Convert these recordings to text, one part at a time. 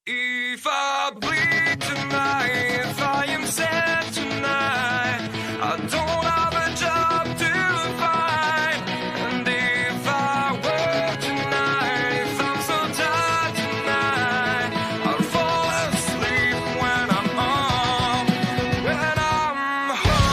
If I bleed tonight, if I am sad tonight, I don't have a job to find. And if I work tonight, if I'm so tired tonight, I'll fall asleep when I'm home, when I'm home.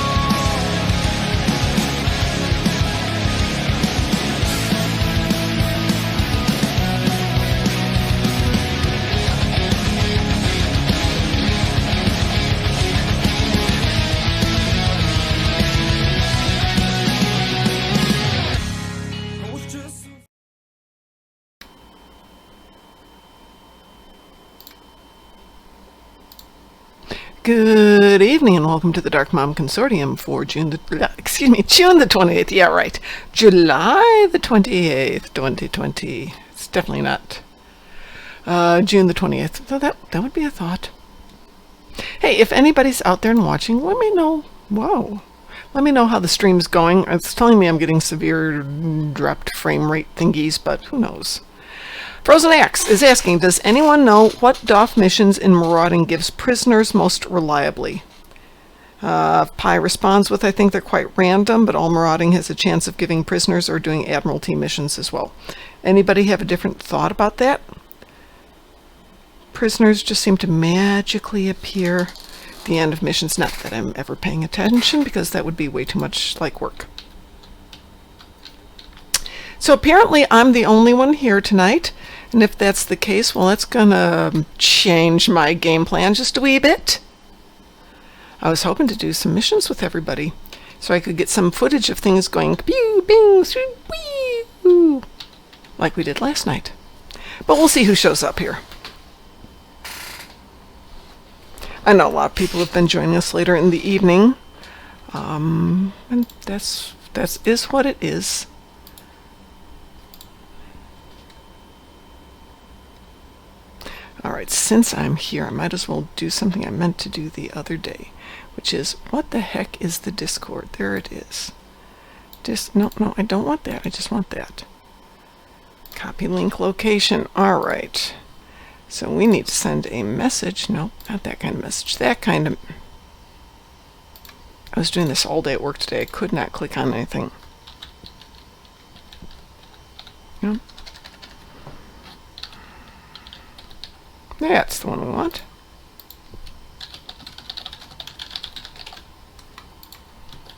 I was just Good evening and welcome to the Darkmom Consortium for June the 28th. Yeah, right. July the 28th, 2020. It's definitely not June the 20th. So that would be a thought. Hey, if anybody's out there and watching, let me know. Whoa. Let me know how the stream's going. It's telling me I'm getting severe dropped frame rate thingies, but who knows? Frozen Axe is asking, does anyone know what DOF missions in Marauding gives prisoners most reliably? Pi responds with, I think they're quite random, but all Marauding has a chance of giving prisoners or doing Admiralty missions as well. Anybody have a different thought about that? Prisoners just seem to magically appear at the end of missions. Not that I'm ever paying attention, because that would be way too much like work. So apparently I'm the only one here tonight, and if that's the case, well, that's gonna change my game plan just a wee bit. I was hoping to do some missions with everybody, so I could get some footage of things going pew, bing, swoop, wee, woo, like we did last night. But we'll see who shows up here. I know a lot of people have been joining us later in the evening, and that's is what it is. Alright, since I'm here, I might as well do something I meant to do the other day, which is, what the heck is the Discord? There it is. No, I don't want that. I just want that. Copy link location. Alright. So we need to send a message. No, not that kind of message. That kind of... I was doing this all day at work today. I could not click on anything. No. That's the one we want.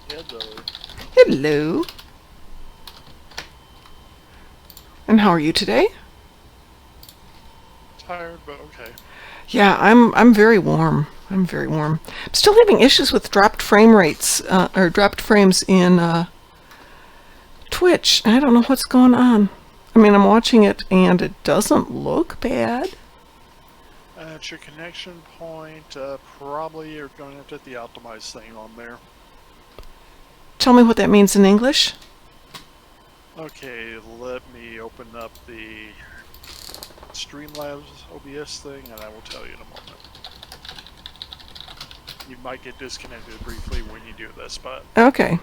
Hello. Hello. And how are you today? Tired, but okay. Yeah, I'm very warm. I'm very warm. I'm still having issues with dropped frame rates, or dropped frames in Twitch. I don't know what's going on. I mean, I'm watching it and it doesn't look bad. At your connection point, probably you're going to have to hit the optimize thing on there. Tell me what that means in English. Okay, let me open up the Streamlabs OBS thing and I will tell you in a moment. You might get disconnected briefly when you do this, but Okay.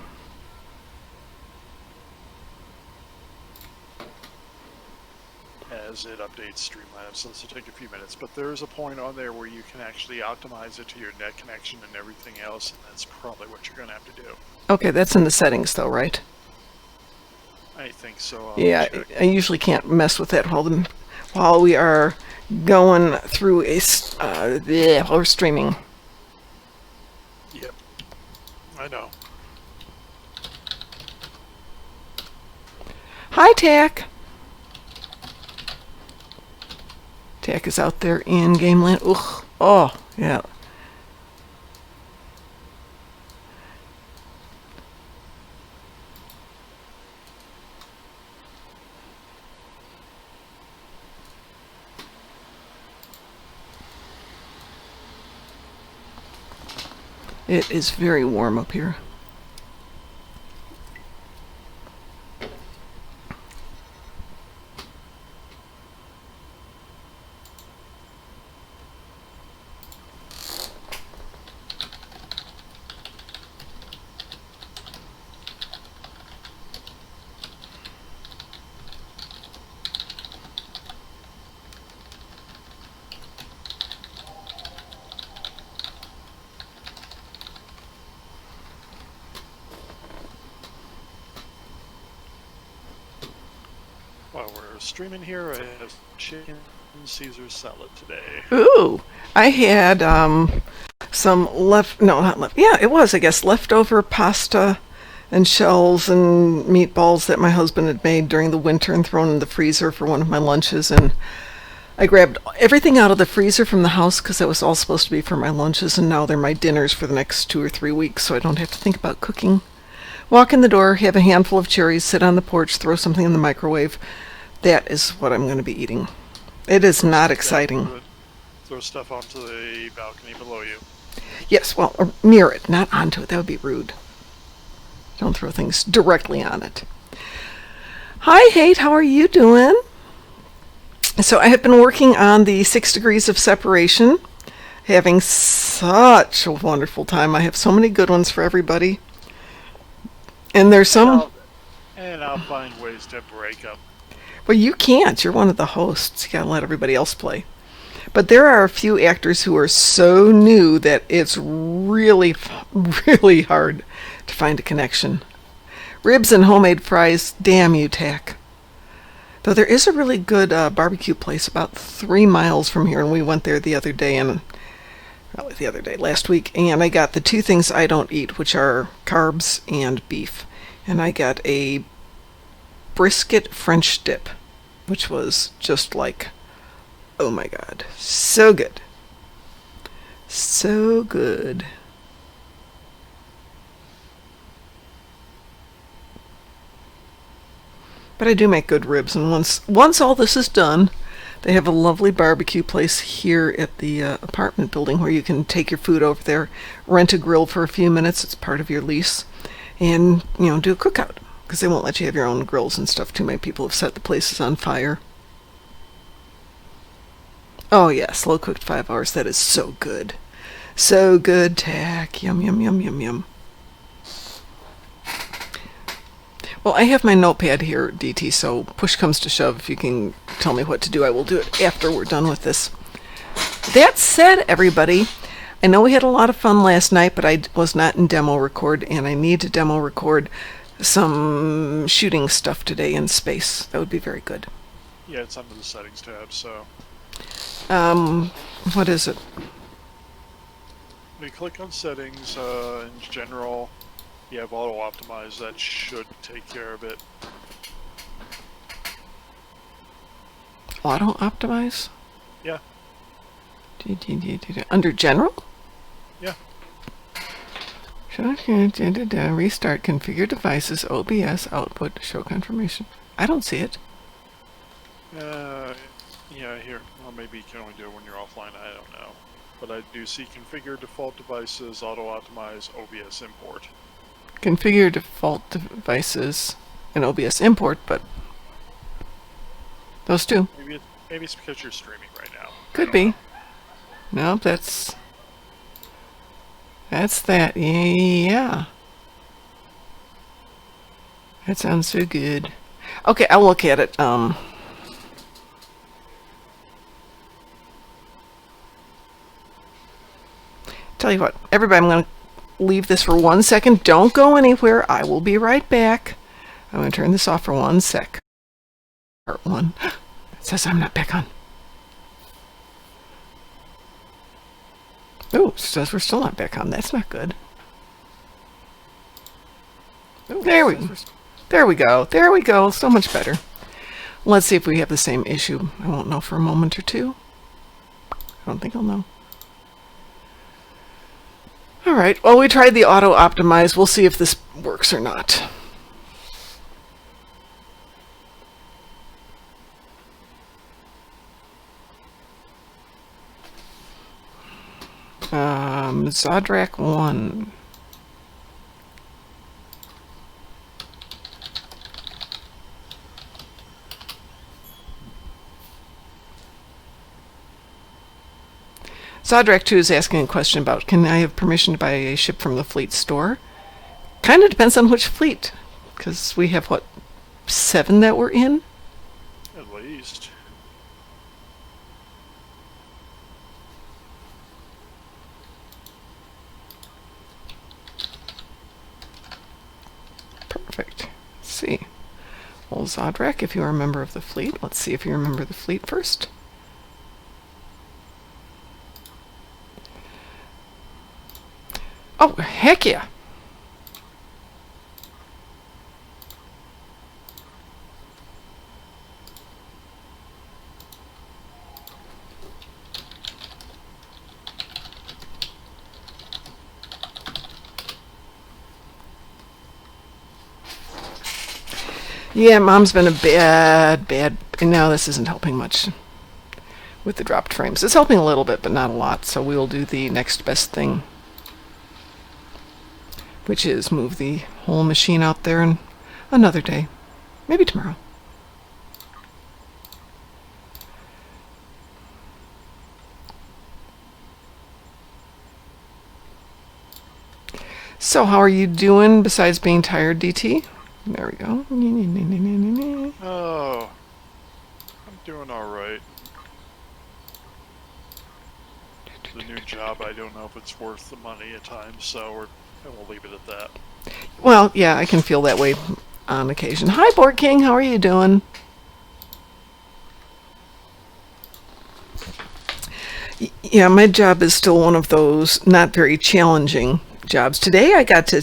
as it updates Streamlabs, so this will take a few minutes. But there is a point on there where you can actually optimize it to your net connection and everything else, and that's probably what you're going to have to do. Okay, that's in the settings though, right? I think so. Yeah, check. I usually can't mess with that while we are going through while we're streaming. Yep. I know. Hi, Tack. Tack is out there in game land. Ugh. Oh, yeah. It is very warm up here. we're streaming here. I have chicken Caesar salad today. Ooh, I had some not left. Yeah, it was, I guess, leftover pasta and shells and meatballs that my husband had made during the winter and thrown in the freezer for one of my lunches. And I grabbed everything out of the freezer from the house because that was all supposed to be for my lunches, and now they're my dinners for the next 2 or 3 weeks, so I don't have to think about cooking. Walk in the door, have a handful of cherries, sit on the porch, throw something in the microwave. That is what I'm going to be eating. It is not exciting. Throw stuff onto the balcony below you. Yes, well, or near it, not onto it. That would be rude. Don't throw things directly on it. Hi, Hate. How are you doing? So I have been working on the 6 degrees of separation. Having such a wonderful time. I have so many good ones for everybody. And there's some... And I'll find ways to break up. Well, you can't. You're one of the hosts. You gotta let everybody else play. But there are a few actors who are so new that it's really, really hard to find a connection. Ribs and homemade fries, damn you, Tack. Though there is a really good barbecue place about 3 miles from here, and we went there last week, and I got the 2 things I don't eat, which are carbs and beef. And I got a brisket French dip, which was just like, oh my god, so good. So good. But I do make good ribs, and once all this is done, they have a lovely barbecue place here at the apartment building where you can take your food over there, rent a grill for a few minutes, it's part of your lease, and, do a cookout, because they won't let you have your own grills and stuff. Too many people have set the places on fire. Oh yeah, slow cooked 5 hours, that is so good. So good, Tack. Yum, yum, yum, yum, yum. Well, I have my notepad here, DT, so push comes to shove. If you can tell me what to do, I will do it after we're done with this. That said, everybody, I know we had a lot of fun last night, but I was not in demo record, and I need to demo record some shooting stuff today in space. That would be very good. Yeah, it's under the settings tab, so... What is it? We click on settings, in general, you have auto optimize. That should take care of it. Auto optimize? Yeah. Under general? Yeah. Restart configure devices, OBS, output, show confirmation. I don't see it. Yeah, here. Well, maybe you can only do it when you're offline, I don't know. But I do see configure default devices, auto optimize, OBS import. Configure default devices and OBS import, but those two. Maybe it's because you're streaming right now. Could be. Nope, that's that. Yeah. That sounds so good. Okay, I'll look at it. Tell you what, everybody, I'm going to leave this for 1 second. Don't go anywhere. I will be right back. I'm going to turn this off for 1 sec. Part 1. It says I'm not back on. Oh, it says we're still not back on. That's not good. Ooh, there we go. There we go. So much better. Let's see if we have the same issue. I won't know for a moment or two. I don't think I'll know. Alright, well, we tried the auto optimize. We'll see if this works or not. Zodrak 1. Zodrak 2 is asking a question about, can I have permission to buy a ship from the fleet store? Kind of depends on which fleet, because we have, what, 7 that we're in? At least. Perfect. Let's see. Well, Zodrak, if you're a member of the fleet. Let's see if you remember the fleet first. Oh, heck yeah. Yeah, Mom's been a bad, and now this isn't helping much with the dropped frames. It's helping a little bit, but not a lot, so we'll do the next best thing, which is move the whole machine out there and another day, maybe tomorrow. So how are you doing besides being tired, DT? There we go. Oh, I'm doing alright. The new job, I don't know if it's worth the money at times, so we'll leave it at that. Well, yeah, I can feel that way on occasion. Hi, Board King. How are you doing? Yeah, my job is still one of those not very challenging jobs. Today I got to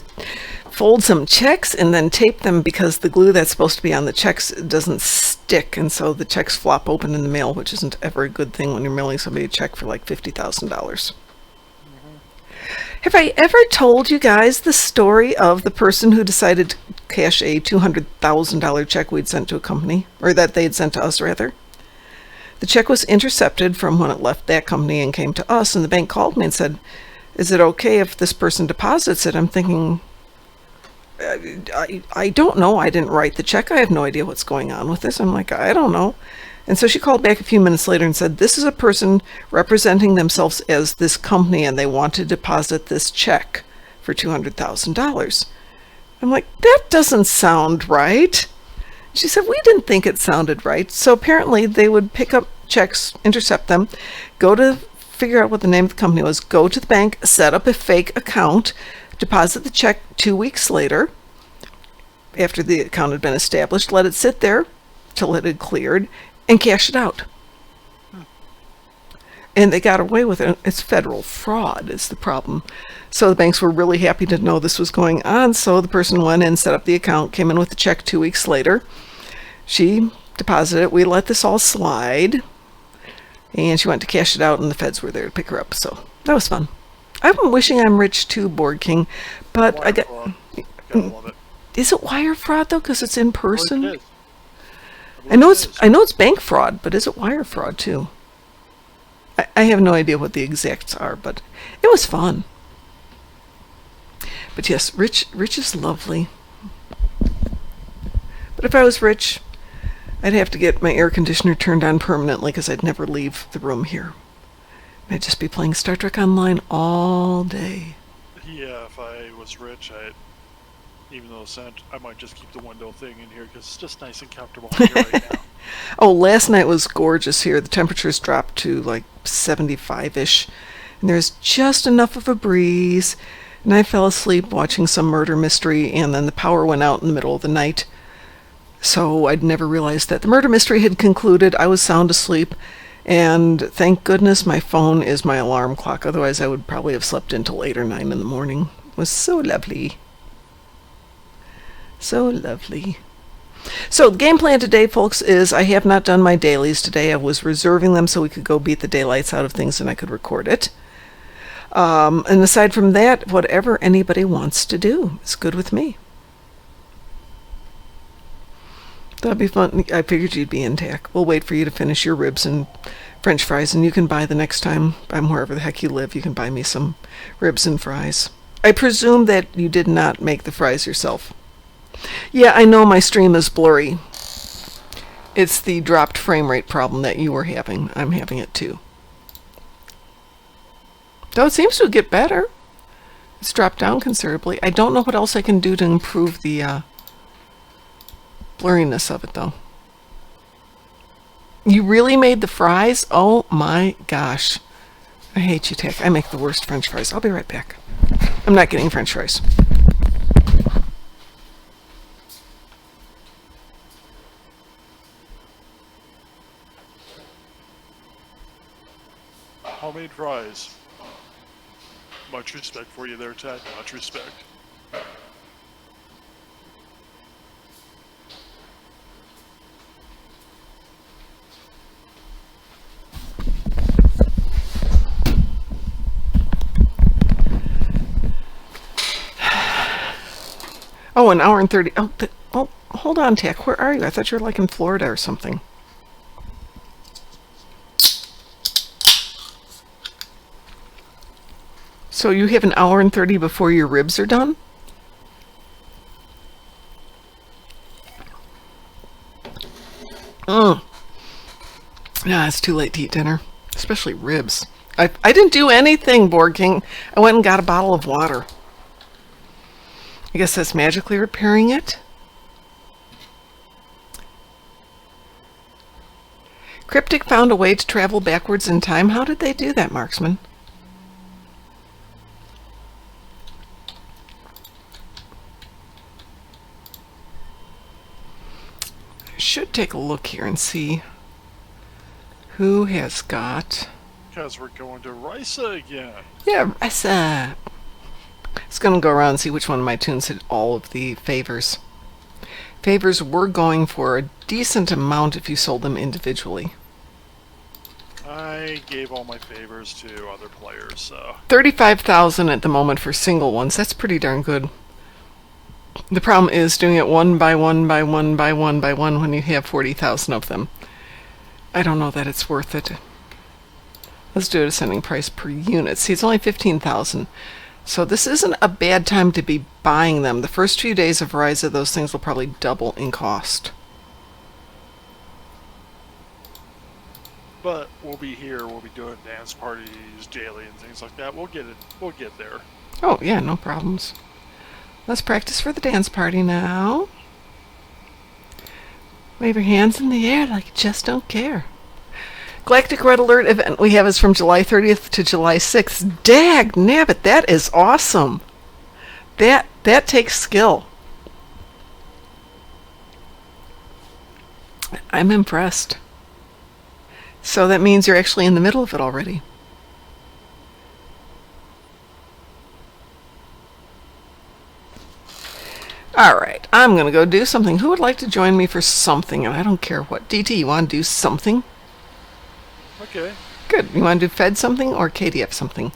fold some checks and then tape them because the glue that's supposed to be on the checks doesn't stick, and so the checks flop open in the mail, which isn't ever a good thing when you're mailing somebody a check for like $50,000. Have I ever told you guys the story of the person who decided to cash a $200,000 check we'd sent to a company, or that they'd sent to us rather? The check was intercepted from when it left that company and came to us, and the bank called me and said, "Is it okay if this person deposits it?" I'm thinking, I don't know. I didn't write the check. I have no idea what's going on with this. I'm like, I don't know. And so she called back a few minutes later and said, "This is a person representing themselves as this company, and they want to deposit this check for $200,000. I'm like, that doesn't sound right. She said, "We didn't think it sounded right." So apparently they would pick up checks, intercept them, go to figure out what the name of the company was, go to the bank, set up a fake account, deposit the check 2 weeks later, after the account had been established, let it sit there till it had cleared, and cash it out. And they got away with it. It's federal fraud is the problem. So the banks were really happy to know this was going on, so the person went in, set up the account, came in with the check 2 weeks later. She deposited it. We let this all slide, and she went to cash it out, and the feds were there to pick her up. So that was fun. I'm wishing I'm rich too, Board King, but Wire fraud. Gotta love it. Is it wire fraud though? Because it's in person. It is. I know it's bank fraud, but is it wire fraud too? I have no idea what the exacts are, but it was fun. But yes, rich is lovely. But if I was rich, I'd have to get my air conditioner turned on permanently because I'd never leave the room here. I'd just be playing Star Trek Online all day. Yeah, if I was rich, even though I might just keep the window thing in here because it's just nice and comfortable in here right now. Oh, last night was gorgeous here. The temperatures dropped to like 75-ish, and there's just enough of a breeze. And I fell asleep watching some murder mystery, and then the power went out in the middle of the night. So I'd never realized that the murder mystery had concluded. I was sound asleep, and thank goodness my phone is my alarm clock. Otherwise, I would probably have slept until 8 or 9 in the morning. It was so lovely. So lovely. So the game plan today, folks, is I have not done my dailies today. I was reserving them so we could go beat the daylights out of things and I could record it. And aside from that, whatever anybody wants to do is good with me. That'd be fun. I figured you'd be in TAC. We'll wait for you to finish your ribs and French fries, and you can buy the next time I'm wherever the heck you live. You can buy me some ribs and fries. I presume that you did not make the fries yourself. Yeah, I know my stream is blurry. It's the dropped frame rate problem that you were having. I'm having it too. Though it seems to get better. It's dropped down considerably. I don't know what else I can do to improve the blurriness of it, though. You really made the fries? Oh my gosh. I hate you, Tack. I make the worst French fries. I'll be right back. I'm not getting French fries. homemade fries. Much respect for you there, Ted. Much respect. Oh, an hour and 30. Oh, hold on, Tack. Where are you? I thought you were like in Florida or something. So you have an hour and 30 before your ribs are done? Nah, it's too late to eat dinner. Especially ribs. I didn't do anything, Board King. I went and got a bottle of water. I guess that's magically repairing it. Cryptic found a way to travel backwards in time. How did they do that, Marksman? I should take a look here and see who has got... Because we're going to Risa again. Yeah, Risa. It's going to go around and see which one of my tunes hit all of the favors. Favors were going for a decent amount if you sold them individually. I gave all my favors to other players, so... 35,000 at the moment for single ones. That's pretty darn good. The problem is doing it one by one by one by one by one when you have 40,000 of them. I don't know that it's worth it. Let's do it ascending price per unit. See, it's only 15,000. So this isn't a bad time to be buying them. The first few days of Risa, those things will probably double in cost. But we'll be here, we'll be doing dance parties daily and things like that. We'll get there. Oh, yeah, no problems. Let's practice for the dance party now. Wave your hands in the air like you just don't care. Galactic Red Alert event we have is from July 30th to July 6th. Dag nabbit, that is awesome. That takes skill. I'm impressed. So that means you're actually in the middle of it already. Alright, I'm going to go do something. Who would like to join me for something? And I don't care what. DT, you want to do something? Okay. Good. You want to do Fed something or KDF something?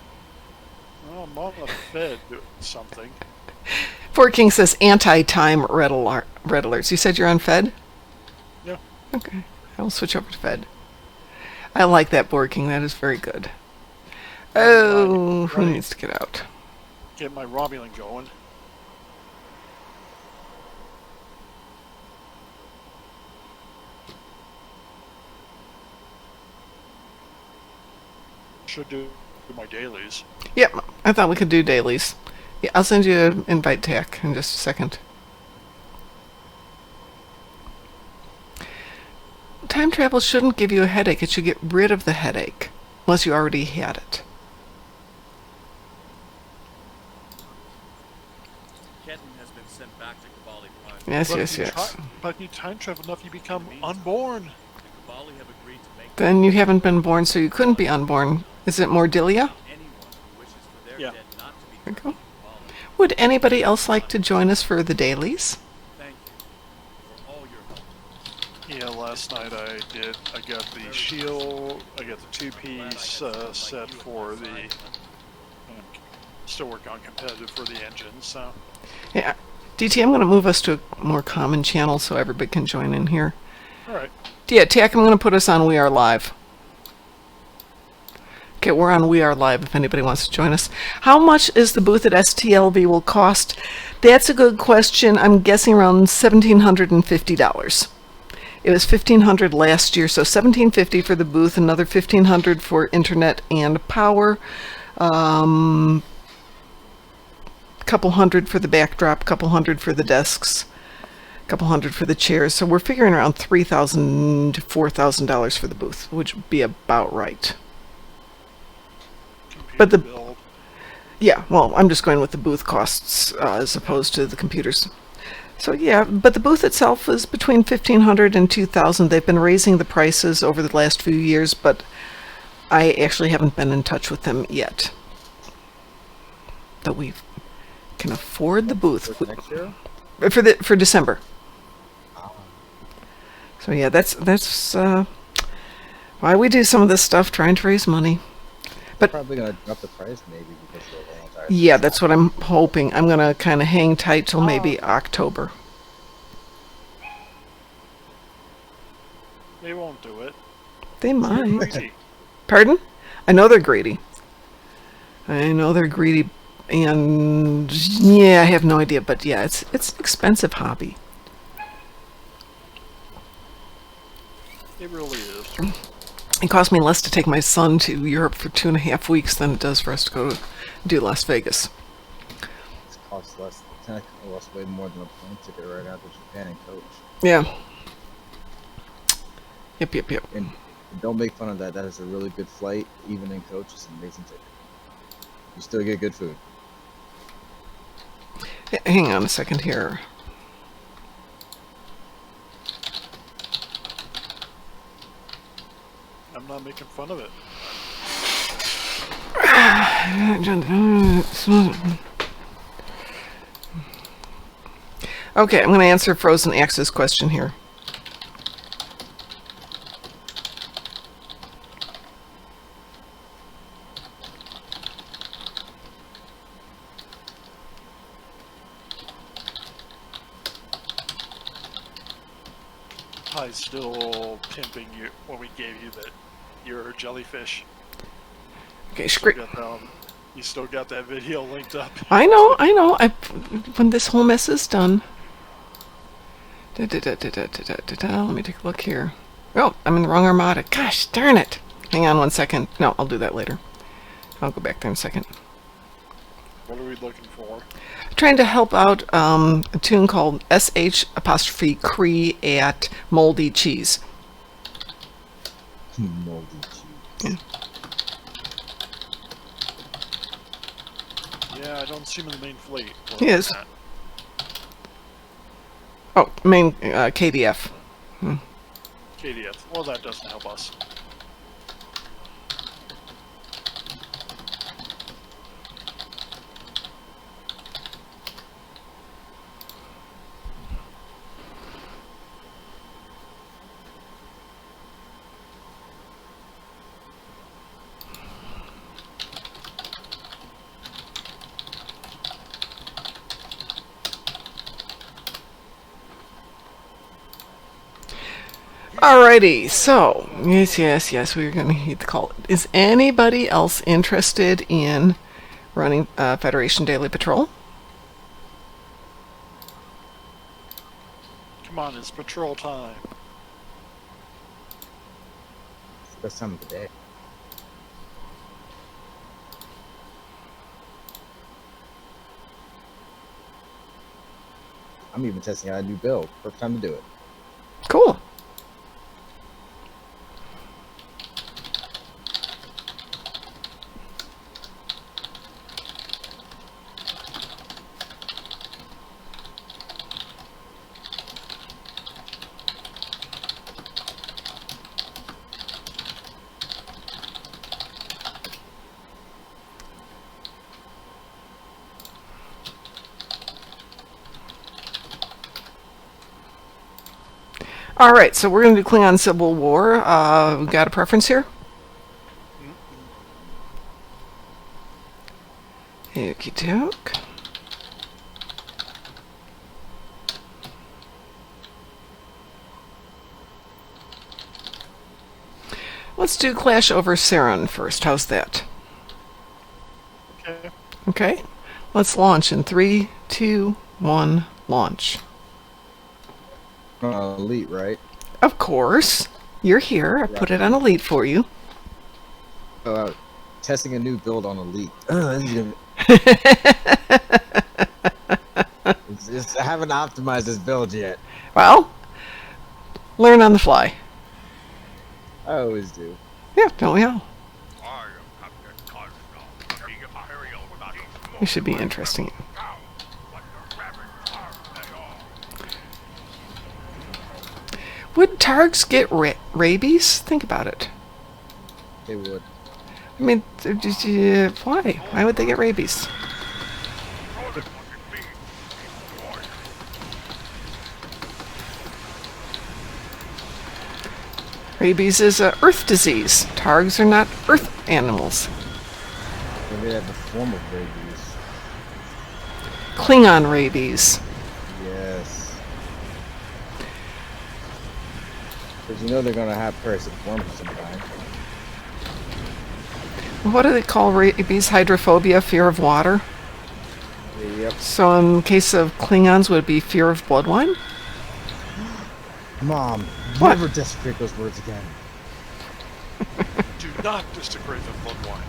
Well, I'm on the Fed doing something. Fort King says anti-time red alerts. You said you're on Fed? Yeah. Okay. I will switch over to Fed. I like that, Board King. That is very good. Oh, who needs to get out? Get my Romulan going. Should do my dailies. Yep, I thought we could do dailies. Yeah, I'll send you an invite tag in just a second. Time travel shouldn't give you a headache. It should get rid of the headache, unless you already had it. Gettin has been sent back to Cabali Prime. Yes, But yes, if you yes. But if you time travel enough, you become unborn. The Cabali have agreed to make Then you haven't been born, so you couldn't be unborn. Is it Mordilia? anyone who wishes for their Yeah. dead not to be There you counted go. Cabali. Would anybody else like to join us for the dailies? Thank you for all your help. Yeah, last night I got the shield, I got the two-piece set for the... I'm still working on competitive for the engine, so... Yeah. DT, I'm going to move us to a more common channel so everybody can join in here. Alright. Yeah, Tack, I'm going to put us on We Are Live. Okay, we're on We Are Live if anybody wants to join us. How much is the booth at STLV will cost? That's a good question. I'm guessing around $1,750. It was $1,500 last year, so $1,750 for the booth, another $1,500 for internet and power. Couple hundred for the backdrop, couple hundred for the desks, couple hundred for the chairs. So we're figuring around $3,000 to $4,000 for the booth, which would be about right. But the- Build. Yeah, well, I'm just going with the booth costs as opposed to the computers. So yeah, but the booth itself is between $1,500 and $2,000. They've been raising the prices over the last few years, but I actually haven't been in touch with them yet. That we can afford the booth For next year? for December. Ah, So yeah, that's why we do some of this stuff, trying to raise money. But probably gonna drop the price maybe because of the entire yeah, that's what I'm hoping. I'm gonna kind of hang tight till maybe Oh. October. They won't do it. They They're might. greedy. Pardon? I know they're greedy. I know they're greedy, and yeah, I have no idea. But yeah, it's an expensive hobby. It really is. It cost me less to take my son to Europe for 2.5 weeks than it does for us to go to do Las Vegas. It costs less. It costs way more than a plane ticket right now to Japan and coach. Yeah. Yep. And don't make fun of that. That is a really good flight, even in coach. It's an amazing ticket. You still get good food. Hang on a second here. I'm not making fun of it. Okay, I'm going to answer Frozen Axe's question here. Pie's still pimping you when we gave you that your jellyfish. Okay, Still got that, you still got that video linked up. I know. When this whole mess is done. Let me take a look here. Oh, I'm in the wrong armada. Gosh, darn it. Hang on 1 second. No, I'll do that later. I'll go back there in a second. What are we looking for? Trying to help out a tune called sh'' at Moldy Cheese. Moldy cheese. Yeah, I don't see him in the main fleet. He is. Oh, main KDF. KDF. Well, that doesn't help us. Alrighty, so yes, we're going to hit the call. Is anybody else interested in running Federation Daily Patrol? Come on, it's patrol time. It's the best time of the day. I'm even testing out a new build. Perfect time to do it. Cool. All right, so we're going to do Klingon Civil War. Got a preference here? Okie doke. Let's do Clash over Saren first. How's that? Okay. Okay. Let's launch in 3, 2, 1, launch. Elite, right? Of course. You're here. I put it on Elite for you. Testing a new build on Elite. I haven't optimized this build yet. Well, learn on the fly. I always do. Yeah, don't we all? It should be interesting. Would Targs get rabies? Think about it. They would. I mean, why? Why would they get rabies? Rabies is a earth disease. Targs are not earth animals. Maybe they have a form of rabies. Klingon rabies. Yes. Because you know they're gonna have parasitic worms of some kind. What do they call rabies? Hydrophobia, fear of water? Yep. So in case of Klingons, would it be fear of blood wine? Mom, What? never desecrate those words again. Do not desecrate the blood wine.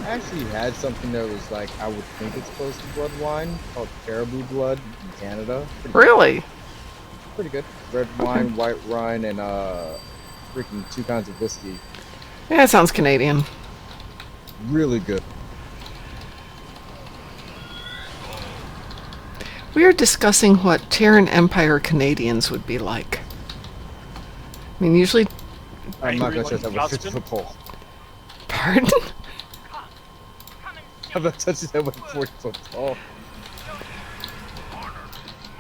I actually had something that was like, I would think it's close to blood wine, called caribou blood in Canada. Really? Pretty good. Red wine, white wine, and freaking 2 kinds of whiskey. Yeah, it sounds Canadian. Really good. We are discussing what Terran Empire Canadians would be like. I mean, usually... I'm not gonna Angry touch that like with a 50 Scotsman? foot pole. Pardon? I'm not touching that with a 40 foot pole.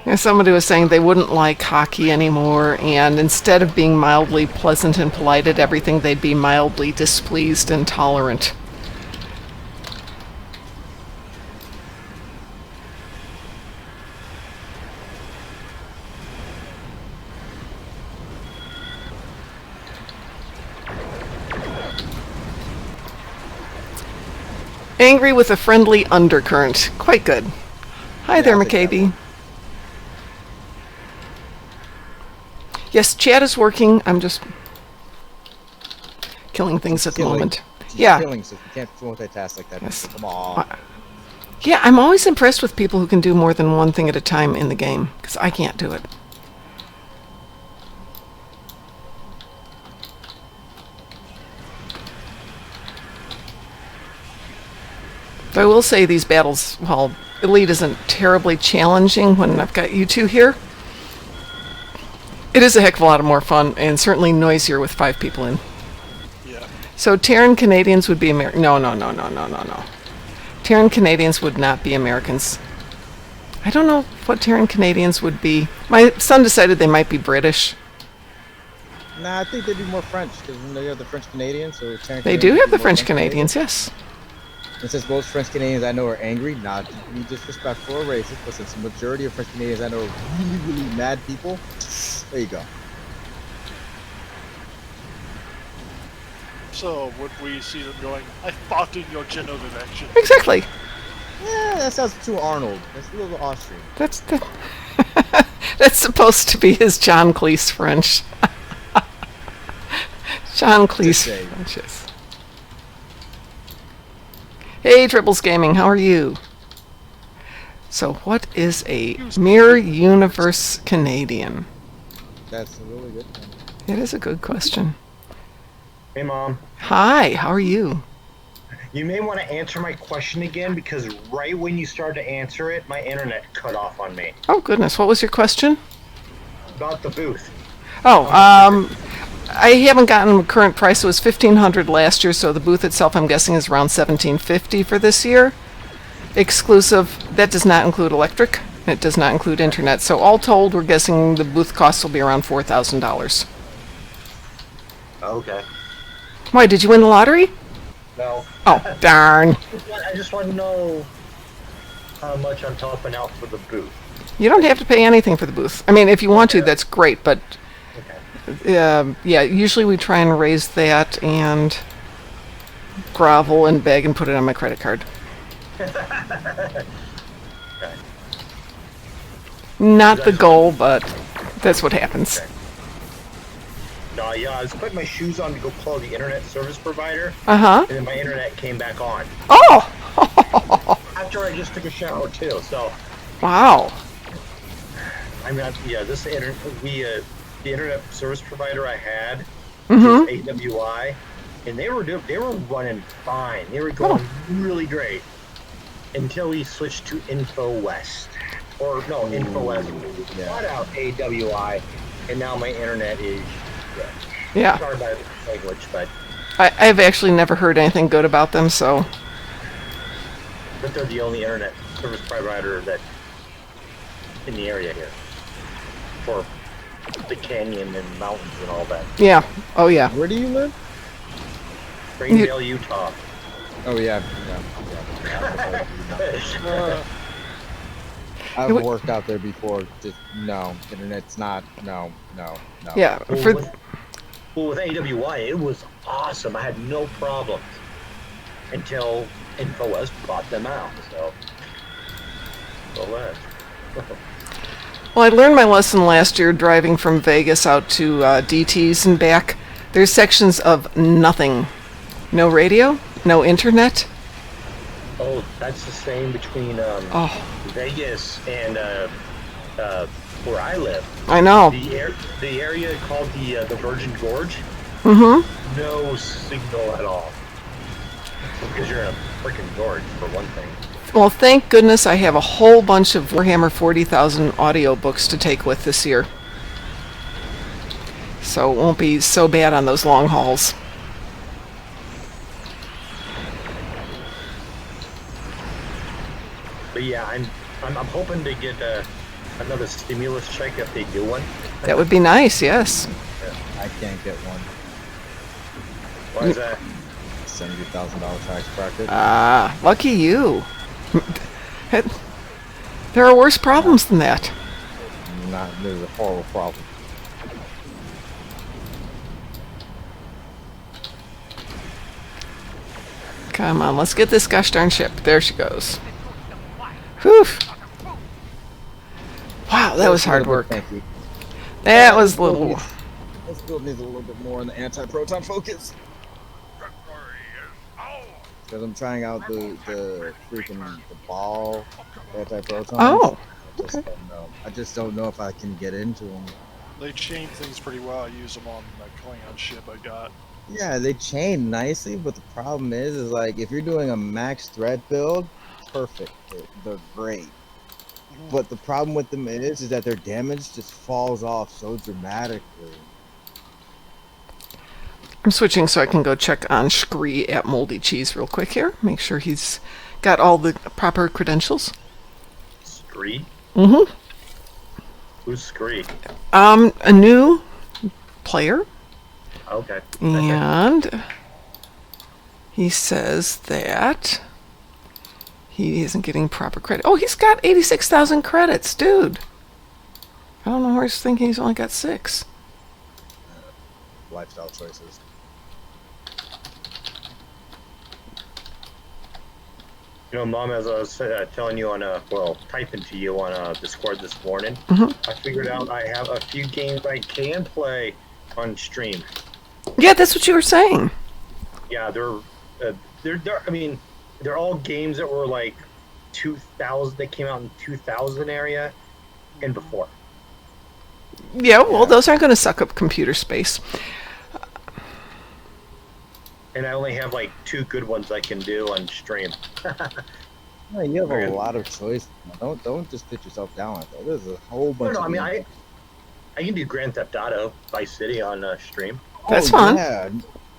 Yeah, somebody was saying they wouldn't like hockey anymore, and instead of being mildly pleasant and polite at everything, they'd be mildly displeased and tolerant. Angry with a friendly undercurrent. Quite good. Hi there, I'll take that McCabe. Yes, chat is working. I'm just killing things at the Killing. moment. She's Yeah. killing, so you can't multitask like that. Yes. Come on. Yeah, I'm always impressed with people who can do more than one thing at a time in the game, because I can't do it. But I will say these battles, while Elite isn't terribly challenging when I've got you two here, it is a heck of a lot more fun, and certainly noisier with 5 people in. Yeah. So Terran Canadians would be American. No. Terran Canadians would not be Americans. I don't know what Terran Canadians would be. My son decided they might be British. Nah, I think they'd be more French, because they have the French Canadians, so They do have the French Canadians, yes. And since most French Canadians I know are angry, not to be disrespectful or racist, but since the majority of French Canadians I know are really, really mad people, there you go. So would we see them going, I fought in your general direction? Exactly. Yeah, that sounds too Arnold. That's a little Austrian. That's the that's supposed to be his John Cleese French. John Cleese saying. French, yes. Hey, Triples Gaming, how are you? So, what is a Mirror Universe Canadian? That's a really good one. It is a good question. Hey, Mom. Hi, how are you? You may want to answer my question again because right when you started to answer it, my internet cut off on me. Oh, goodness, what was your question? About the booth. Oh, I haven't gotten a current price. It was $1,500 last year, so the booth itself, I'm guessing, is around $1,750 for this year. Exclusive. That does not include electric. It does not include internet. So all told, we're guessing the booth costs will be around $4,000. Okay. Why, did you win the lottery? No. Oh, darn. I just want to know how much I'm topping out for the booth. You don't have to pay anything for the booth. I mean, if you want to, that's great, but Okay. yeah, usually we try and raise that and grovel and beg and put it on my credit card. Okay. Not the goal, but that's what happens. Okay. No, yeah, I was putting my shoes on to go call the internet service provider, Uh-huh. and then my internet came back on. Oh! After I just took a shower, too, so... Wow. I mean, yeah, this internet, the internet service provider I had, Mm-hmm. was AWI, and they were running fine. They were going really great until we switched to InfoWest, or no, InfoWest. Yeah. Bought out AWI, and now my internet is. Yeah. Sorry about the language, but I've actually never heard anything good about them, so. they're the only internet service provider that in the area here for the canyon and mountains and all that. Yeah. Oh, yeah. Where do you live? Springdale, Utah. Oh yeah. I've worked out there before. Just no, internet's not. No. Yeah. Well, with AWI, it was awesome. I had no problems until InfoWest bought them out. So Well, I learned my lesson last year driving from Vegas out to DT's and back. There's sections of nothing. No radio, no internet. Oh, that's the same between Vegas and where I live. I know. The area called the Virgin Gorge. Mm-hmm. No signal at all. Because you're in a freaking gorge, for one thing. Well, thank goodness I have a whole bunch of Warhammer 40,000 audiobooks to take with this year. So it won't be so bad on those long hauls. But yeah, I'm hoping to get another stimulus check if they do one. That would be nice, yes. I can't get one. Why is that? $70,000 tax bracket. Ah, lucky you. There are worse problems than that. There's a horrible problem. Come on, let's get this gosh darn ship. There she goes. Whew. Wow, that was hard work. Thank you. That was a little... This build needs a little bit more on the anti-proton focus. Because I'm trying out the ball anti-proton. Oh, okay. I just don't know if I can get into them. They chain things pretty well. I use them on the Klingon ship I got. Yeah, they chain nicely, but the problem is like if you're doing a max threat build, perfect. They're great. But the problem with them is that their damage just falls off so dramatically. I'm switching so I can go check on Scree at Moldy Cheese real quick here. Make sure he's got all the proper credentials. Scree? Mm-hmm. Who's Scree? A new player. Okay. And he says that he isn't getting proper credit. Oh, he's got 86,000 credits, dude. I don't know where he's thinking he's only got 6. Lifestyle choices. You know, Mom, as I was telling you on typing to you on Discord this morning, I figured out I have a few games I can play on stream. Yeah, that's what you were saying. Yeah, they're I mean, they're all games that were like 2000. They came out in 2000 area and before. Yeah, well, those aren't going to suck up computer space. And I only have like 2 good ones I can do on stream. No, you have a lot of choice. Don't just put yourself down like that. There's a whole bunch. I mean, I can do Grand Theft Auto Vice City on stream. That's fun. Yeah.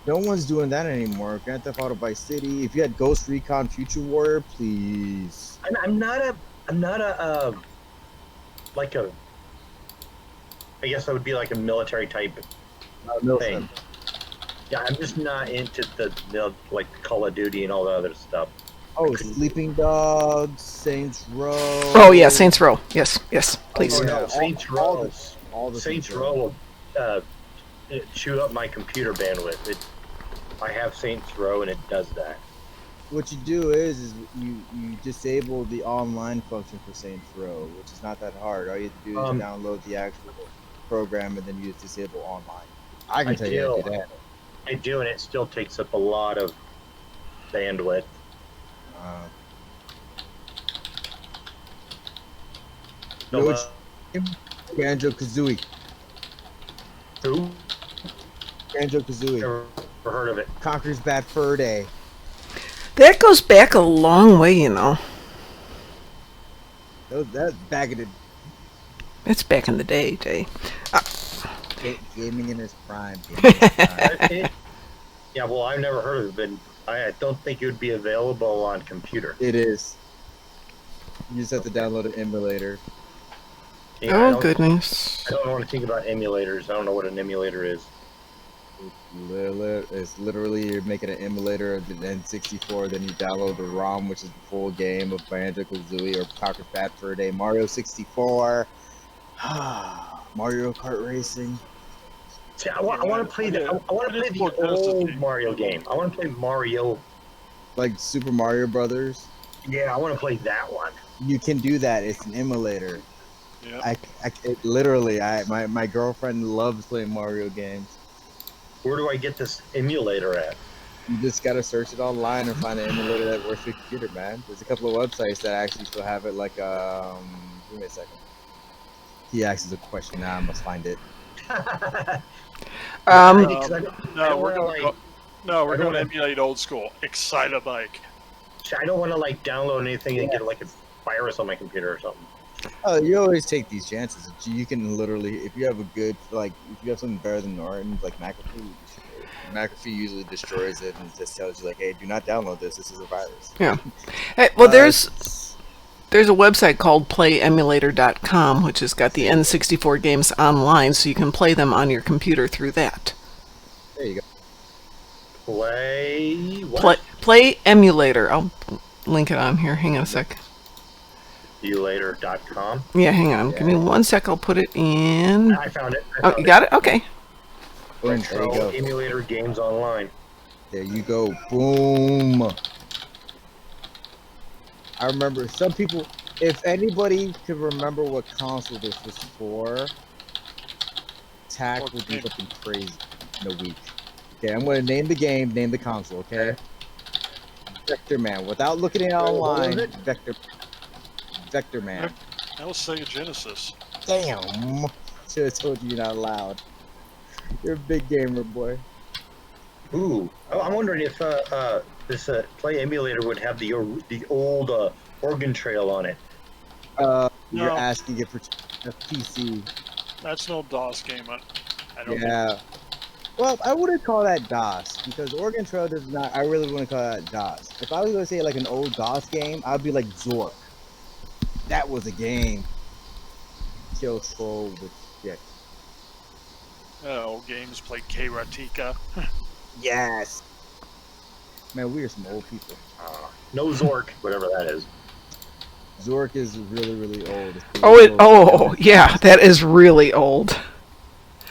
No one's doing that anymore. Grand Theft Auto Vice City. If you had Ghost Recon Future Warrior, please. I'm not a like a. I guess I would be like a military type thing. Yeah, I'm just not into the like Call of Duty and all the other stuff. Oh, Sleeping Dogs, Saints Row. Oh yeah, Saints Row. Yes, please. Oh, no, Saints Row. All the Saints Row will chew up my computer bandwidth. I have Saints Row and it does that. What you do is you disable the online function for Saints Row, which is not that hard. All you have to do is download the actual program and then you just disable online. I can tell you how to do that. I do, and it still takes up a lot of bandwidth. Banjo-Kazooie. Who? Banjo-Kazooie. Never heard of it. Conker's Bad Fur Day. That goes back a long way, you know. That's back in the... It's back in the day. Gaming in his prime. Gaming in his prime. Yeah, well, I've never heard of it, but I don't think it would be available on computer. It is. You just have to download an emulator. Yeah, I Oh, don't- goodness. I don't want to think about emulators. I don't know what an emulator is. It's literally you're making an emulator of the N64, then you download the ROM, which is the full game of Banjo-Kazooie or Pocket Fat for a Day, Mario 64, Mario Kart Racing. See, I want to play the. I want to play the old Mario game. I want to play Mario. Like Super Mario Brothers. Yeah, I want to play that one. You can do that. It's an emulator. Yeah. My girlfriend loves playing Mario games. Where do I get this emulator at? You just gotta search it online and find an emulator that works with your computer, man. There's a couple of websites that actually still have it. Like, give me a second. He asks us a question now. I must find it. Um, No, we're going to emulate old school. Excite-a-bike. I don't want to like download anything and get like a virus on my computer or something. Oh, you always take these chances. You can literally, if you have a good, like, if you have something better than Norton, like McAfee usually destroys it and just tells you, like, hey, do not download this. This is a virus. yeah. Hey, well, there's a website called playemulator.com, which has got the N64 games online, so you can play them on your computer through that. There you go. Play what? Play Emulator. I'll link it on here. Hang on a sec. Emulator.com. Yeah, hang on. Give me 1 sec. I'll put it in. I found it. Oh, you got it? Okay. Boom, there you go. Emulator games online. There you go. Boom. I remember some people, if anybody could remember what console this was for, TAC would be looking crazy in a week. Okay, I'm going to name the game, name the console, okay? Vector Man. Without looking it online, Vector Man. That was Sega Genesis. Damn. Should have told you not loud. You're a big gamer, boy. Ooh, I'm wondering if this Play Emulator would have the old Oregon Trail on it. You're No. asking it for a PC. That's no DOS game. I don't Yeah. Well, I wouldn't call that DOS because Oregon Trail does not. I really wouldn't call that DOS. If I was gonna say like an old DOS game, I'd be like Zork. That was a game. Kill troll with shit. old games played K-Ratika. Yes. Man, we are some old people. No Zork, whatever that is. Zork is really, really old. Oh, yeah, that is really old.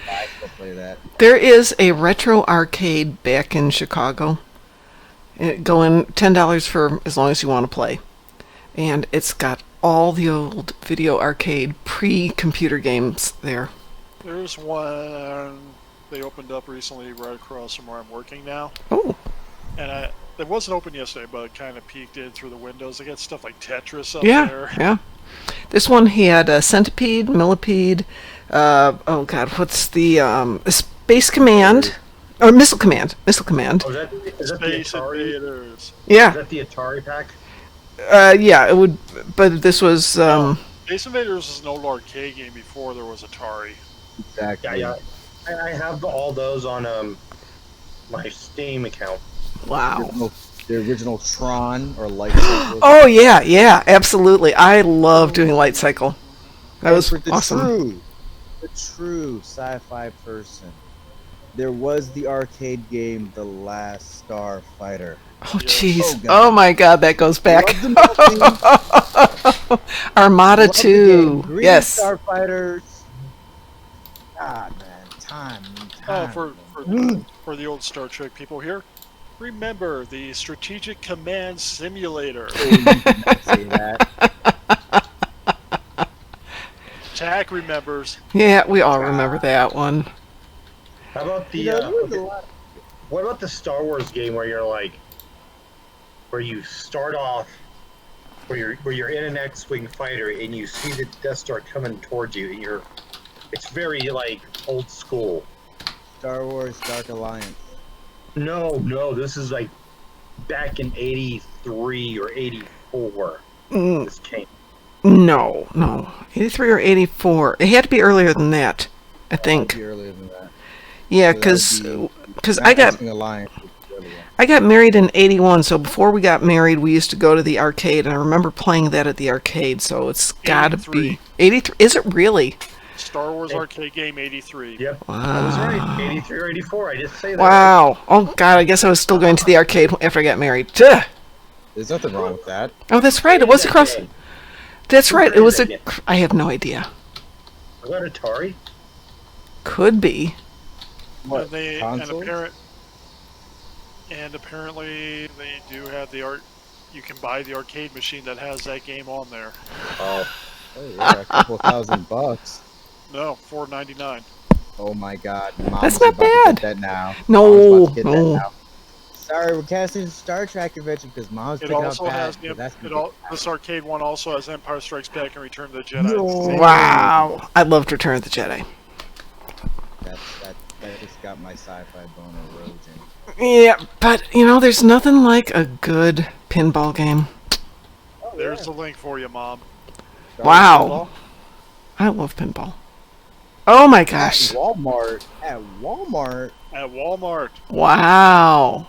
I still play that. There is a retro arcade back in Chicago. Going $10 for as long as you want to play. And it's got all the old video arcade pre-computer games there. There's one they opened up recently right across from where I'm working now. Oh, And it wasn't open yesterday, but it kind of peeked in through the windows. They got stuff like Tetris up yeah, there. yeah. This one had a Centipede, Millipede, oh god, what's the Space Command? Or Missile Command. Missile Command. Oh, is that the Space Atari? Invaders. Is Yeah, that the Atari pack? yeah, it would, but this was, Space Invaders was an old arcade game before there was Atari. Exactly. Yeah. I have all those on my Steam account. wow. The original Tron or Light Cycle. Oh, yeah, absolutely. I love doing Light Cycle. That was For the awesome. true sci-fi person. There was the arcade game, The Last Starfighter. Oh, jeez. Oh, God. Oh, my God, that goes back. Love the movie. Armada Love the game. 2. Green Yes. Starfighters. God, man, time. Oh, man. for the old Star Trek people here, remember the Strategic Command Simulator. You can say that. TAC remembers. Yeah, we all remember that one. How about the You know, there was a lot. what about the Star Wars game where you're like, where you start off, where you're in an X-wing fighter and you see the Death Star coming towards you, and it's very like old school. Star Wars Dark Alliance. No, this is like back in '83 or '84. Mm, This came. no. 83 or 84. It had to be earlier than that. I think. Be earlier than that. Yeah, So that would because be I got Wrestling Alliance would be earlier. I got married in '81. So before we got married, we used to go to the arcade, and I remember playing that at the arcade. So it's got to 83. be '83. Is it really? Star Wars arcade game 83. Yep. I was right. 83 or 84. I just say that. Wow. Oh God, I guess I was still going to the arcade after I got married. Ugh. There's nothing wrong with that. Oh, that's right. It was across. game? That's right. It was a. that game? I have no idea. Was that Atari? Could be. What, And they consoles? apparently they do have the art. You can buy the arcade machine that has that game on there. Oh. Oh yeah, a couple $1,000. No, $4.99. Oh my God, Mom's That's not about to bad. get that now. No, Mom's about to get no. that now. Sorry, we're casting Star Trek convention because Mom's It picking also up has bad. this arcade one also has Empire Strikes Back and Return of the Jedi. No. Wow. I loved Return of the Jedi. That just got my sci-fi bone erosion. Yeah, but there's nothing like a good pinball game. There's the link for you, Mom. Wow. I love pinball. Oh my gosh. At Walmart. At Walmart. At Walmart. Wow.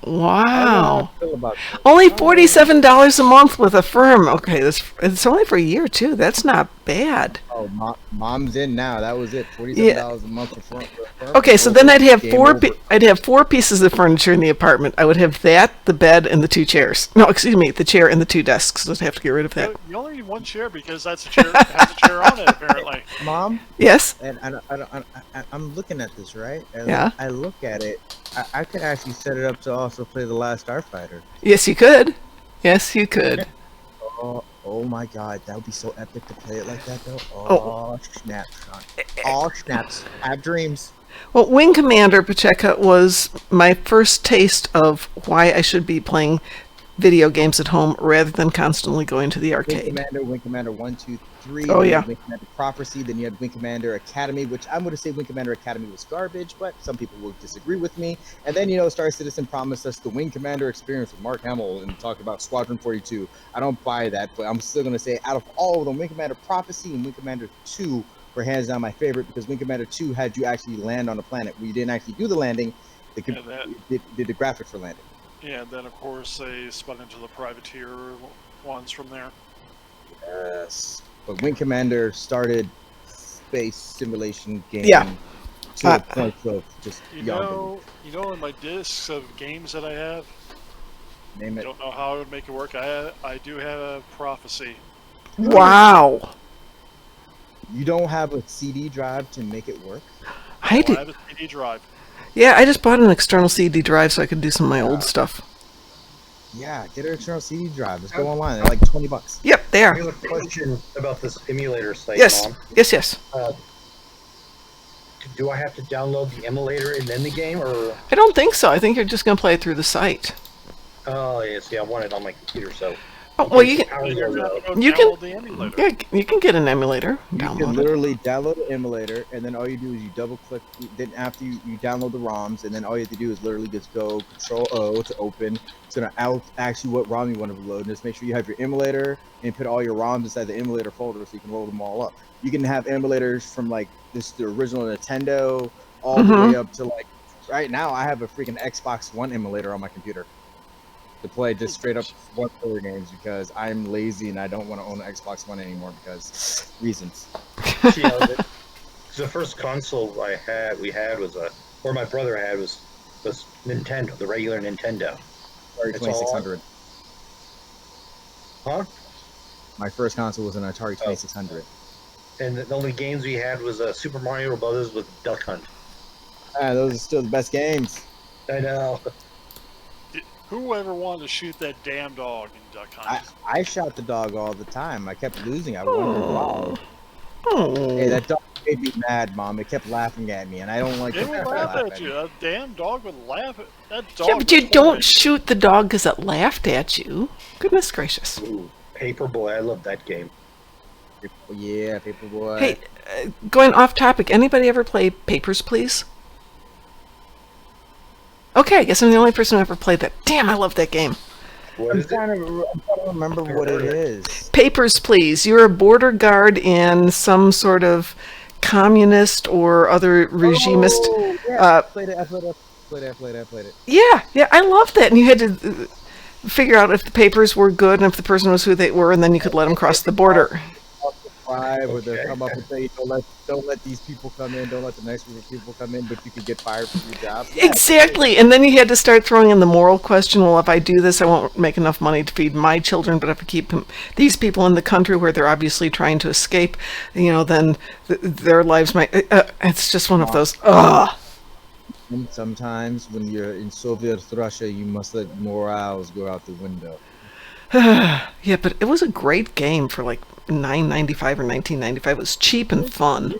I don't know Wow. how I feel about this. Only $47 a month with a firm. Okay, it's only for a year too. That's not bad. Oh, Mom's in now. That was it. $47 a month for front. Okay, so then I'd have Game four. over. I'd have four pieces of furniture in the apartment. I would have that, the bed, and the two chairs. No, excuse me, the chair and the two desks. I'd have to get rid of that. You only need one chair because that's a chair has a chair on it apparently. Mom, Yes. and I'm looking at this, right? And Yeah. I look at it. I could actually set it up to also play The Last Starfighter. Yes, you could. Yes, you could. Oh my God, that would be so epic to play it like that, though. Oh. Oh, snap, son. Oh, snaps. I have dreams. Well, Wing Commander Pacheco was my first taste of why I should be playing video games at home rather than constantly going to the Wing arcade. Commander 1, 2, 3. Oh, yeah. Wing Commander Prophecy. Then you had Wing Commander Academy, which I'm going to say Wing Commander Academy was garbage, but some people will disagree with me. And then, Star Citizen promised us the Wing Commander experience with Mark Hamill and talked about Squadron 42. I don't buy that, but I'm still going to say out of all of them, Wing Commander Prophecy and Wing Commander 2 were hands down my favorite because Wing Commander 2 had you actually land on a planet. We didn't actually do the landing. They did the graphics for landing. Yeah, and then of course they spun into the privateer ones from there. Yes. But Wing Commander started space simulation game to a point of just You know, in my discs of games that I have, name I it. don't know how I would make it work. I do have Prophecy. Wow. You don't have a CD drive to make it work? I I did. have a CD drive. Yeah, I just bought an external CD drive so I could do some of my old stuff. Yeah, get an external CD drive. Let's go online. They're like $20. Yep, they I are. have a question about this emulator site, Yes. Mom. Yes. Do I have to download the emulator and then the game, or? I don't think so. I think you're just going to play it through the site. Oh, yeah. See, I want it on my computer, so. Oh, well, you can. How You does have that to go? go You can- download the emulator. Yeah, you can get an emulator. You can Download it. literally download the emulator, and then all you do is you double click. Then after you download the ROMs, and then all you have to do is literally just go Control O to open. It's gonna ask you what ROM you want to load. And just make sure you have your emulator and put all your ROMs inside the emulator folder so you can load them all up. You can have emulators from like the original Nintendo all the way up to like right now. I have a freaking Xbox One emulator on my computer to play just straight up one-player games because I'm lazy and I don't want to own an Xbox One anymore because reasons. See, the first console we had was or my brother had was Nintendo, the regular Nintendo. Atari It's all 2600. Huh? My first console was an Atari 2600. And the only games we had was Super Mario Brothers with Duck Hunt. Those are still the best games. I know. Whoever wanted to shoot that damn dog in Duck Hunt? I shot the dog all the time. I kept losing. I wondered why. Oh. Hey, that dog made me mad, Mom. It kept laughing at me, and I don't like It would it. laugh at you. A damn dog would laugh at that dog. Yeah, but you was don't horrid. shoot the dog because it laughed at you. Goodness gracious. Ooh, Paperboy, I love that game. Yeah, Paperboy. Hey, going off topic, anybody ever play Papers, Please? Okay, I guess I'm the only person who ever played that. Damn, I love that game. What I'm is it? trying to remember what it is. Papers, Please. You're a border guard in some sort of communist or other regimist. Oh, yeah, Uh, I played it. yeah, I loved that. And you had to figure out if the papers were good and if the person was who they were, and then you could let them cross the border. Where they'll Okay. come up and say, don't let these people come in, don't let the next group of people come in, but you could get fired from your job. Yeah, Exactly. And then you had to start throwing in the moral question. Well, if I do this, I won't make enough money to feed my children. But if I keep these people in the country where they're obviously trying to escape, then their lives might. It's just one of those. Ugh. And sometimes when you're in Soviet Russia, you must let morals go out the window. Yeah, but it was a great game for like $9.95 or $19.95. It was cheap and fun.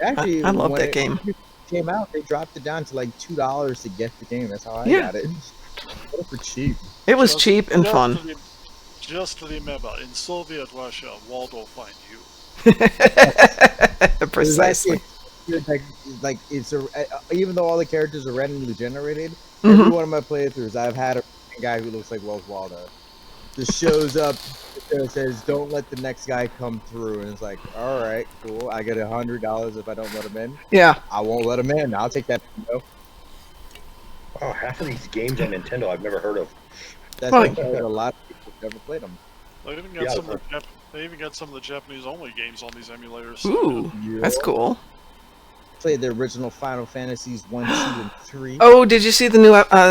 Actually, I love when that game. it came out, they dropped it down to like $2 to get the game. That's how I Yeah. got it. Got it for cheap. It was cheap and fun. Just remember, in Soviet Russia, Waldo find you. Precisely. Like it's even though all the characters are randomly generated, Mm-hmm. every one of my playthroughs, I've had a guy who looks like Wells Waldo. Just shows up and says, "Don't let the next guy come through," and it's like, "All right, cool. I get $100 if I don't let him in. Yeah. I won't let him in. I'll take that." Wow, half of these games on Nintendo I've never heard of. That's Well, because a lot of people never played them. They even got Yeah, they even got some of the Japanese-only games on these emulators. Ooh, that's cool. Played the original Final Fantasies 1, 2, and 3. Oh, did you see the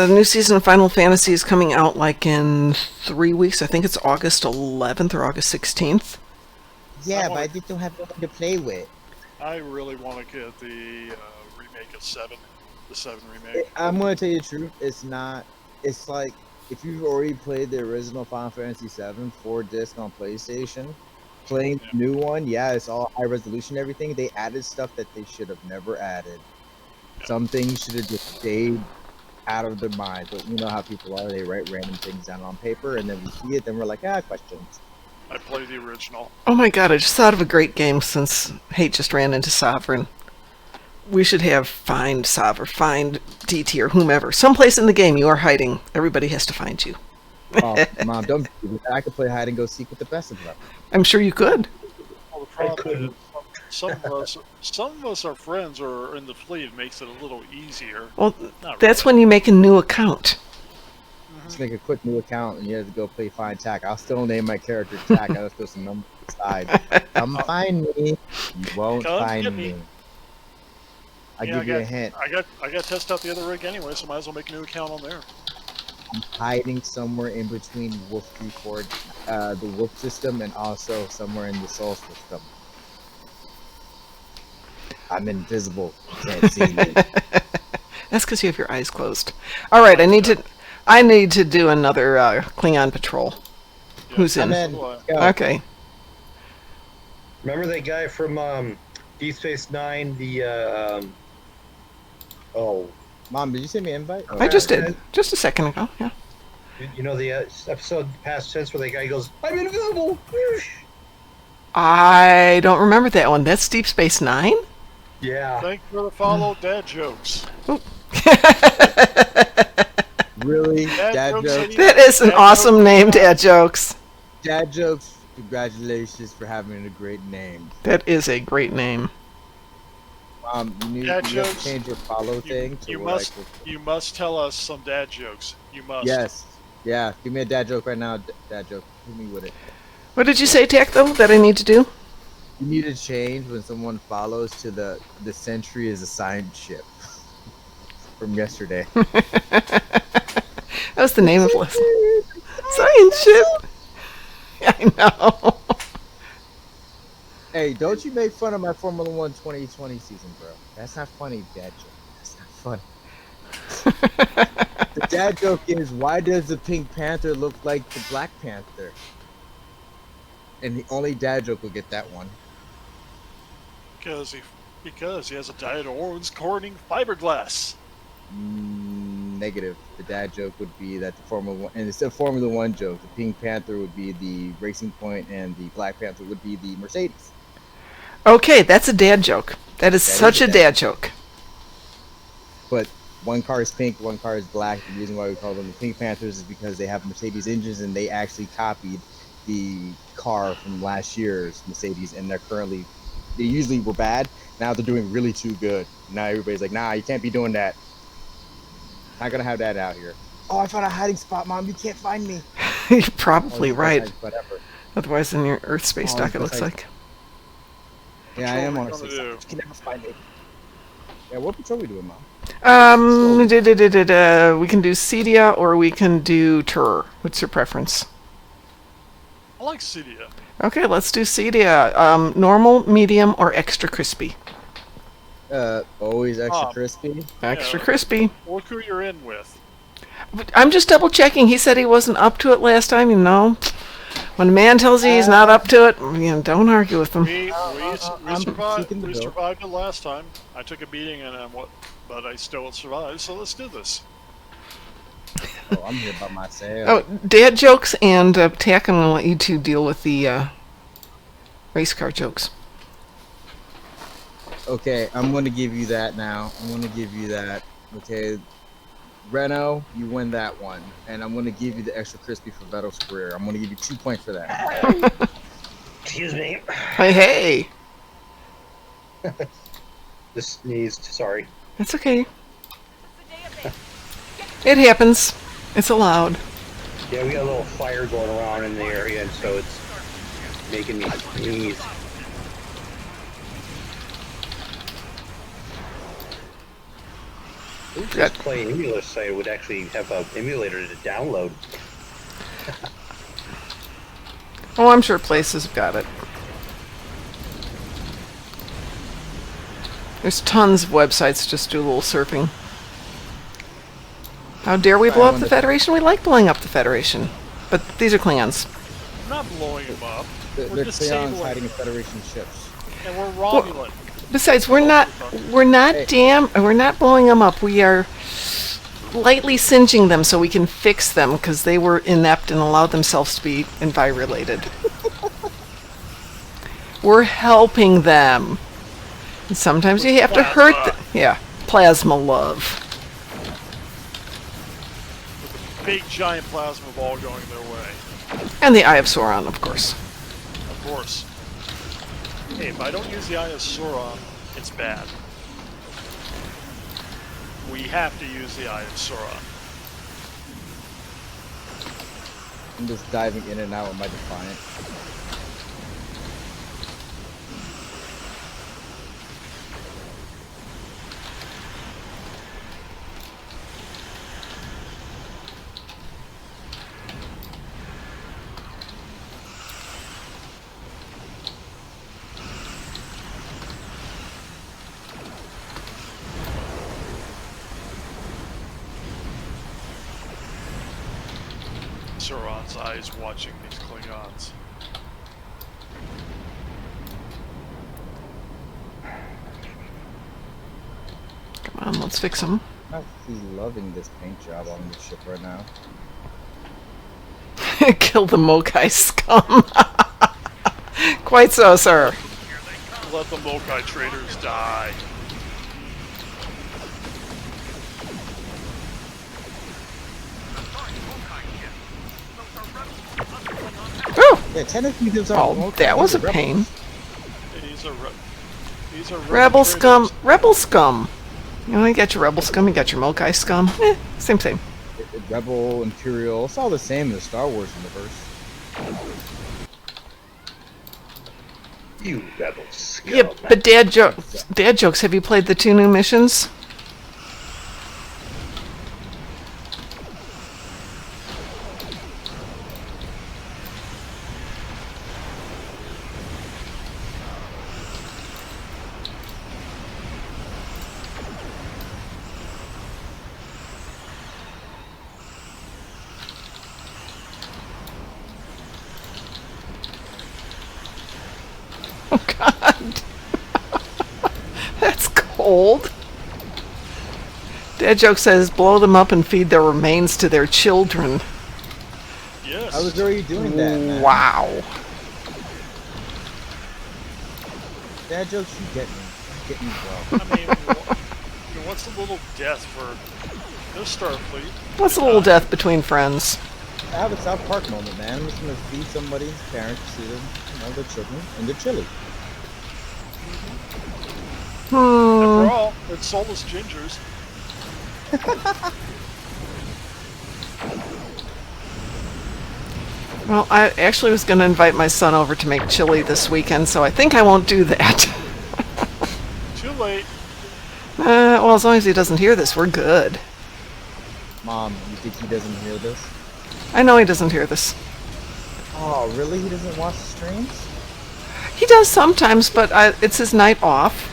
new season of Final Fantasy is coming out like in 3 weeks? I think it's August 11th or August 16th. Yeah, but I just don't have nothing to play with. I really want to get the remake of 7, the 7 remake. I'm gonna tell you the truth. It's not. It's like if you've already played the original Final Fantasy 7 4-disc on PlayStation, playing the new one, yeah, it's all high resolution. Everything they added stuff that they should have never added. Some things should have just stayed out of their mind. But you know how people are. They write random things down on paper, and then we see it, then we're like, questions. I played the original. Oh my god, I just thought of a great game since Hate just ran into Sovereign. We should have find Sovereign, find DT or whomever. Someplace in the game you are hiding. Everybody has to find you. Oh, Mom, don't do that. I could play hide and go seek with the best of them. I'm sure you could. Well, the problem is some of us are friends or are in the fleet. It makes it a little easier. Well, Not that's really. when you make a new account. Just make a quick new account and you have to go play Find Tack. I'll still name my character Tack. I'll just put some numbers aside. Come find me. You won't Come find get me. me. I'll Yeah, give you a hint. I got to test out the other rig anyway, so might as well make a new account on there. I'm hiding somewhere in between Wolf 3-4, the Wolf system, and also somewhere in the Soul system. I'm invisible. You can't see me. That's because you have your eyes closed. All right, I need to do another Klingon patrol. Yeah, Who's I'm in? in. so, Go. Okay. Remember that guy from Deep Space Nine? Mom, did you send me an invite? Oh, I just did. Just a second ago, yeah. you know the episode past tense where the guy goes, "I'm invisible." I don't remember that one. That's Deep Space Nine? Yeah. thank you for the follow dad jokes. Really? Dad Dad jokes jokes? are- That is an Dad awesome jokes. name, Dad Jokes. Dad jokes. Congratulations for having a great name. That is a great name. You Dad have to jokes. change your follow thing to You where must you must tell us some dad jokes. You must. Yes. Yeah. Give me a dad joke right now. Dad joke. Hit me with it. What did you say, Tack, though, that I need to do? You need to change when someone follows to the Sentry is a signed ship from yesterday. That was the name of the lesson. Science ship. I know. Hey, don't you make fun of my Formula One 2020 season, bro. That's not funny, dad joke. That's not funny. The dad joke is, why does the Pink Panther look like the Black Panther? And the only dad joke will get that one. Because he has a diet of orange corning fiberglass. Negative. The dad joke would be that the Formula One, and it's a Formula One joke. The Pink Panther would be the Racing Point, and the Black Panther would be the Mercedes. Okay, that's a dad joke. That is such a dad joke. But one car is pink, one car is black. The reason why we call them the Pink Panthers is because they have Mercedes engines, and they actually copied the car from last year's Mercedes, and they're currently they usually were bad. Now they're doing really too good. Now everybody's like, nah, you can't be doing that. Not gonna have that out here. Oh, I found a hiding spot, Mom. You can't find me. You're Oh, probably it's the best right. hiding spot ever. Otherwise, in your Earth space Oh, dock, it it's looks like- like. Yeah, I am Patrol on a we're gonna 6. do. You can never find me. Yeah, what patrol we doing, Mom? We can do Cedia or we can do Tur. What's your preference? I like Cedia. Okay, let's do Cedia. Normal, medium, or extra crispy? Always extra Mom. crispy. Extra Yeah. crispy. Look who you're in with. But I'm just double checking. He said he wasn't up to it last time, you know. When a man tells you he's not up to it, you know, don't argue with him. We I'm survived. seeking the We bill. survived it last time. I took a beating but I still survived. So let's do this. Oh, I'm here by myself. Oh, dad jokes and Tack, I'm going to let you two deal with the race car jokes. Okay, I'm gonna give you that now. I'm gonna give you that. Okay, Reno, you win that one, and I'm gonna give you the extra crispy for Vettel's career. I'm gonna give you 2 points for that. Excuse me. Hey! Just sneezed. Sorry. That's okay. It happens. It's allowed. Yeah, we got a little fire going around in the area, and so it's making me sneeze. Good. Play emulator site would actually have an emulator to download. Oh, I'm sure places have got it. There's tons of websites just do a little surfing. How dare we blow up the Federation? We like blowing up the Federation. But these are Klingons. I'm not blowing him up. They're We're Klingons disabling hiding in them. Federation ships. And we're Romulan. Besides, we're not blowing them up. We are lightly singeing them so we can fix them because they were inept and allowed themselves to be envirolated. We're helping them. And sometimes you have to hurt them. Yeah, plasma love. Big giant plasma ball going their way. And the Eye of Sauron, of course. Of course. Hey, if I don't use the Eye of Sauron, it's bad. We have to use the Eye of Sauron. I'm just diving in and out with my Defiant. Sauron's eyes watching these Klingons. Come on, let's fix them. I'm actually loving this paint job on this ship right now. Kill the Mokai scum. Quite so, sir. Let the Mokai traders die. Ooh! Yeah, technically those are Oh, that was a pain. These are Rebel traders. scum. Rebel scum. You know, you got your rebel scum, you got your Mokai scum. Same, same. Rebel, Imperial, it's all the same in the Star Wars universe. You rebel scum. Yeah, but dad jokes. Have you played the 2 new missions? Oh God, that's cold. Dad joke says, "Blow them up and feed their remains to their children." Yes. I was already doing that, man. Wow. Dad jokes, you get me. You get me well. I mean, what's a little death for this Starfleet? What's a little death between friends? I have a South Park moment, man. I'm just gonna feed somebody's parents to them, their children, and they're chili. After all, it's soulless gingers. Well, I actually was going to invite my son over to make chili this weekend, so I think I won't do that. Too late. Well, as long as he doesn't hear this, we're good. Mom, you think he doesn't hear this? I know he doesn't hear this. Oh, really? He doesn't watch the streams? He does sometimes, but it's his night off.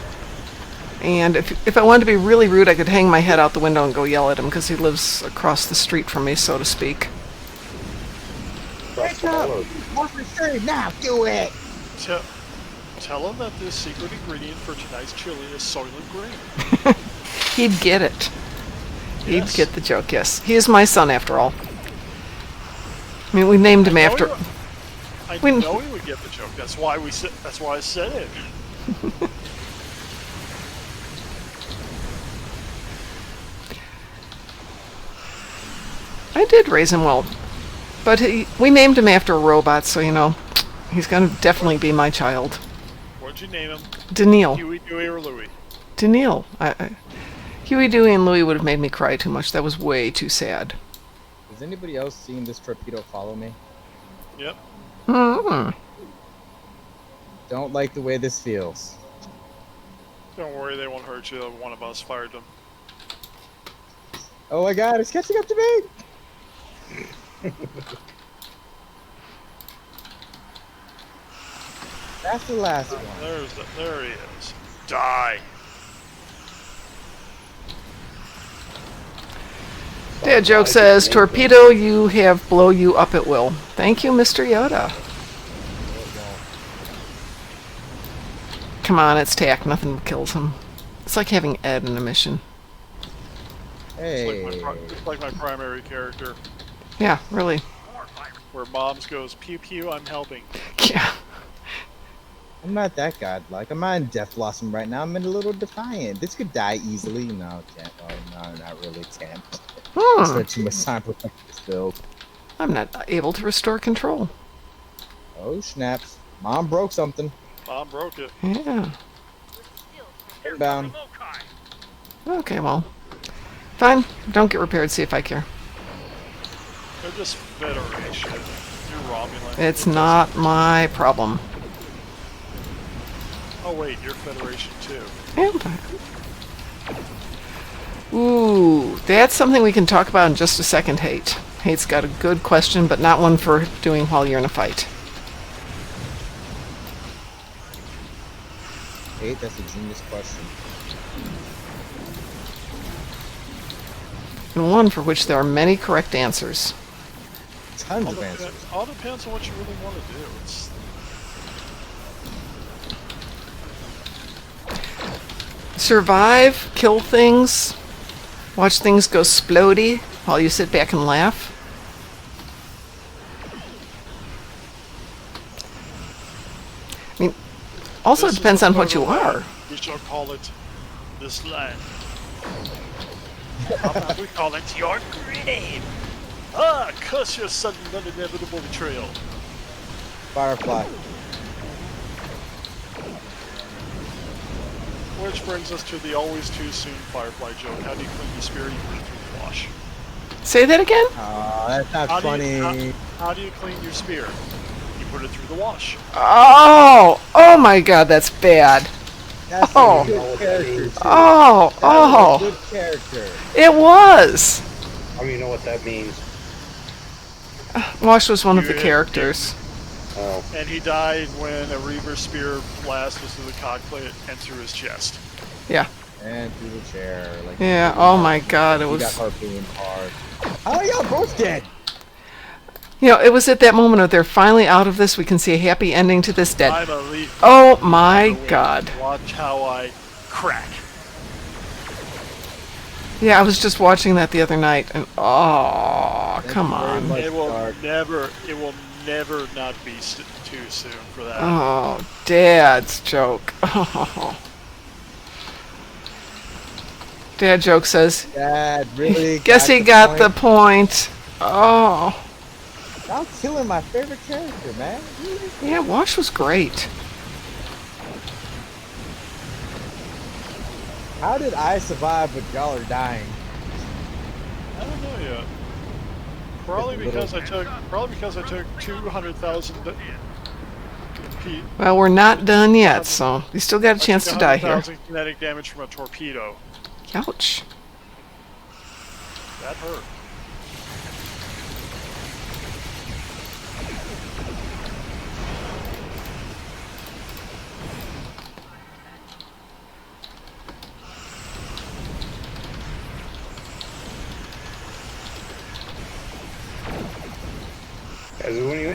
And if I wanted to be really rude, I could hang my head out the window and go yell at him, because he lives across the street from me, so to speak. Wake up! Watch the stream now! Do it! Tell him that the secret ingredient for tonight's chili is Soylent Green. He'd get it. He'd Yes. get the joke, yes. He is my son, after all. I mean, we named him after... I We- know he would get the joke. That's why That's why I said it. I did raise him well. But we named him after a robot, so, you know, he's going to definitely be my child. What'd you name him? Daniil. Huey, Dewey, or Louie? Daniil. Huey, Dewey, and Louie would have made me cry too much. That was way too sad. Has anybody else seen this torpedo follow me? Yep. Hmm. Don't like the way this feels. Don't worry, they won't hurt you. One of us fired them. Oh my god, it's catching up to me! That's the last one. There he is. Die. Dad joke says, torpedo you have, blow you up at will. Thank you, Mr. Yoda. Come on, it's tack. Nothing kills him. It's like having Ed in a mission. Hey. It's like my primary character, Yeah, really. where Moms goes, pew pew, I'm helping. Yeah. I'm not that godlike. I'm not in Death Blossom right now. I'm in a little Defiant. This could die easily. No, it can't. Oh, no, not really. Can't. Hmm. Spent too much time protecting this build. I'm not able to restore control. Oh, snaps. Mom broke something. Mom broke it. Yeah. Inbound. Okay, well. Fine. Don't get repaired. See if I care. They're just Federation. You're Romulan. It's not my problem. Oh wait, you're Federation too. And ooh, that's something we can talk about in just a second, Hate. Hate's got a good question, but not one for doing while you're in a fight. Hey, that's a genius question. And one for which there are many correct answers. Tons of answers. All depends on what you really want to do. Survive, kill things, watch things go splody while you sit back and laugh. I mean, also it depends on what you are. We shall call it this land. How about we call it your grave? Ah, curse your sudden and inevitable betrayal. Firefly. Which brings us to the always too soon Firefly joke. How do you clean your spirit? You put it through the wash. Say that again? Oh, that's not How funny. how do you clean your spear? You put it through the wash. Oh my god, that's bad. That's Oh. a good character. Too. Oh, That was a oh, good character. it was. I don't even know what that means. Wash was one of the You- characters. Oh, And he died when a Reaver spear blast was through the cockpit and through his chest. Yeah. And through the chair. Like, Yeah, oh my god, it he got was... harpooned hard. How are y'all both dead? You know, it was at that moment of they're finally out of this, we can see a happy ending to this dead. I'm a leaf. Oh my god. Watch how I crack. Yeah, I was just watching that the other night, and oh, Thank come you very on. much, It will Dark. never not be too soon for that. Oh, Dad's joke. Oh. Dad joke says, Dad, really? guess he got the point. Oh. Y'all killing my favorite character, man. Yeah, Wash was great. How did I survive but y'all are dying? I don't know yet. Probably because I took 200,000 Pete. Well, we're not done yet, so you still got a chance to die here. 100,000 kinetic damage from a torpedo. Ouch. That hurt.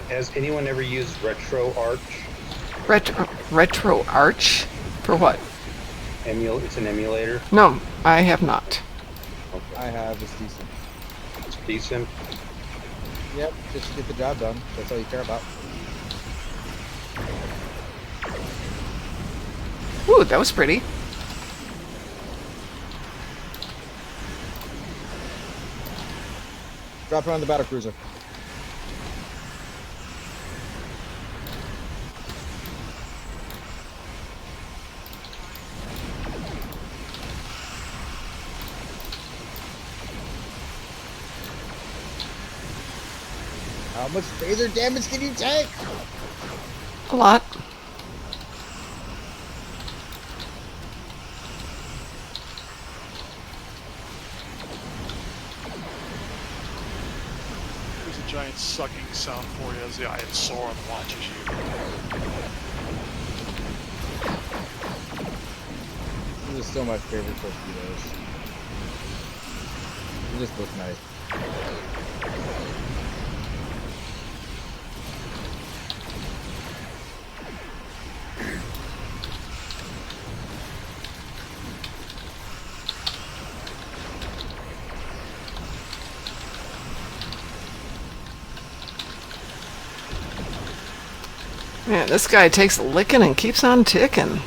Has anyone ever used Retro Arch? Retro Arch? For what? It's an emulator. No, I have not. I have. It's decent. It's decent. Yep, just get the job done. That's all you care about. Ooh, that was pretty. Drop it on the battle cruiser. How much phaser damage can you take? A lot. There's a giant sucking sound for you as the Iron Sauron watches you. These are still my favorite torpedoes. They just look nice. Man, this guy takes a licking and keeps on ticking.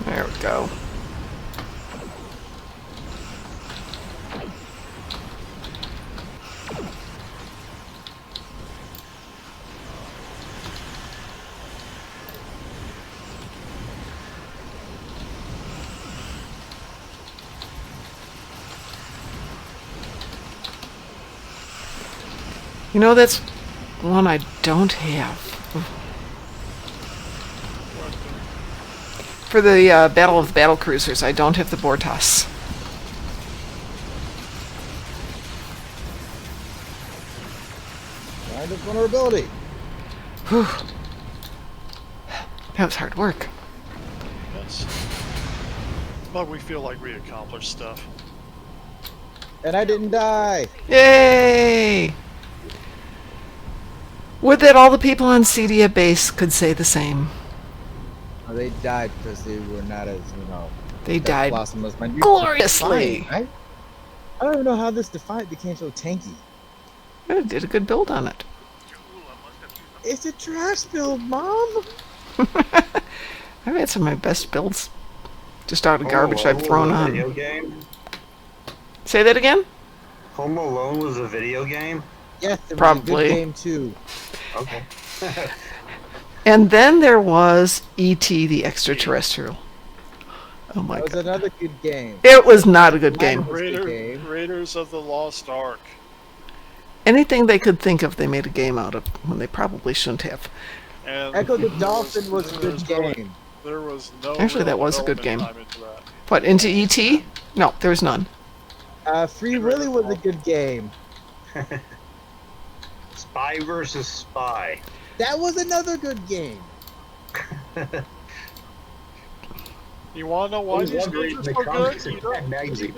There we go. You know, that's one I don't have. For the Battle of the Battle Cruisers, I don't have the Bortas. Kind of vulnerability. Whew. That was hard work. Yes. But we feel like we accomplished stuff. And I didn't die. Yay! Would that all the people on Cedia base could say the same. Oh, they died because they were not as, They that died Blossom was my new gloriously. Defiant, right? I don't even know how this Defiant became so tanky. I did a good build on it. It's a trash build, Mom! I've had some of my best builds just out of garbage I've thrown on. Video game? Say that again? Home Alone was a video game? Yes, it was a Probably. good game too. Okay. And then there was E.T. the Extraterrestrial. Oh my That was god. another good game. It was not a good game. What's the game? Raiders of the Lost Ark. Anything they could think of, they made a game out of when they probably shouldn't have. And Echo the there Dolphin was a good no- game. There was no. Actually, that real was a good game. development time into that. What, into E.T.? No, there was none. Free Willy was a good game. Spy versus Spy. That was another good game. You want to know why Always these wondering games the were so comics good? in that magazine.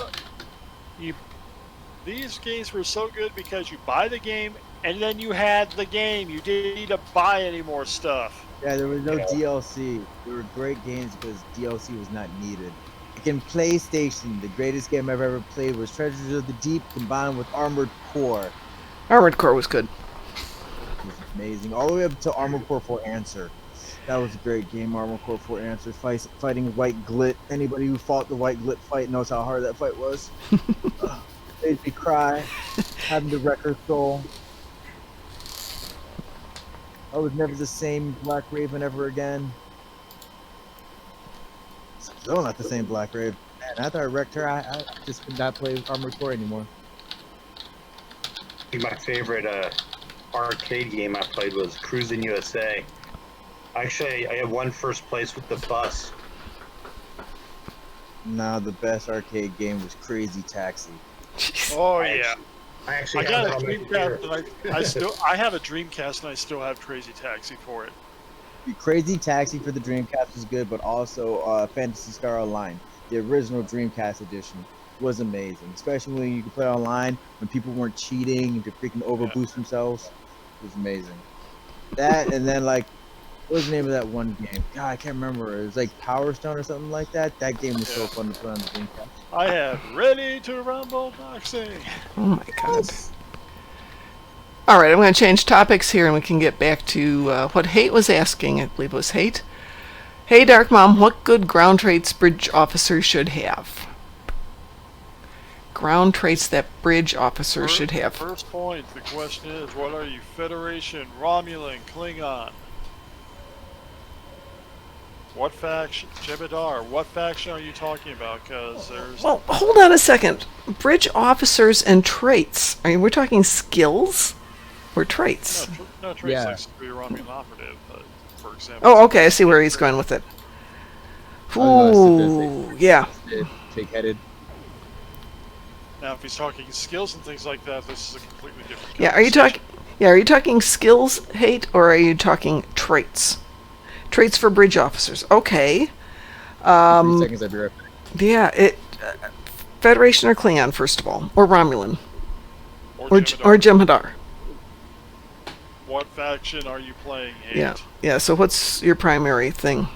These games were so good because you buy the game and then you had the game. You didn't need to buy any more stuff. Yeah, there was no DLC. They were great games because DLC was not needed. Like in PlayStation, the greatest game I've ever played was Treasures of the Deep combined with Armored Core. Armored Core was good. It was amazing. All the way up to Armored Core 4 Answer. That was a great game, Armored Core 4 Answer. Fighting White Glit. Anybody who fought the White Glit fight knows how hard that fight was. Made me cry. Having to wreck her soul. I was never the same Black Raven ever again. Still not the same Black Rib. Man, after I wrecked her, I just could not play Armored Core anymore. I think my favorite arcade game I played was Cruising USA. Actually, I had won first place with the bus. Nah, the best arcade game was Crazy Taxi. Oh yeah. I I actually got have a it on my Dreamcast, computer. and I have a Dreamcast, and I still have Crazy Taxi for it. Crazy Taxi for the Dreamcast was good, but also Phantasy Star Online, the original Dreamcast edition, was amazing. Especially when you could play online, when people weren't cheating and could freaking overboost themselves. It was amazing. That, and then like, what was the name of that one game? God, I can't remember. It was like Power Stone or something like that. That game was so Yeah. fun to play on the Dreamcast. I have Ready to Rumble Boxing. Oh my god. All right, I'm going to change topics here and we can get back to what Hate was asking. I believe it was Hate. Hey, Dark Mom, what good ground traits bridge officers should have? Ground traits that bridge officers should have. First point, the question is, what are you, Federation, Romulan, Klingon? What faction, Jebedar, what faction are you talking about? Because there's... Well, hold on a second. Bridge officers and traits. I mean, we're talking skills or traits? No traits Yeah. like Superior Romulan Operative, for example. Oh, okay, I see where he's going with it. Ooh, yeah. Pig-headed. Now, if he's talking skills and things like that, this is a completely different Yeah, are you conversation. talking? Yeah, are you talking skills, Hate, or are you talking traits? Traits for bridge officers. Okay. 3 seconds, I'll be right back. Yeah. Federation or Klingon, first of all, or Romulan, or Jebedar. Jem'Hadar. What faction are you playing, Hate? Yeah. Yeah. So what's your primary thing?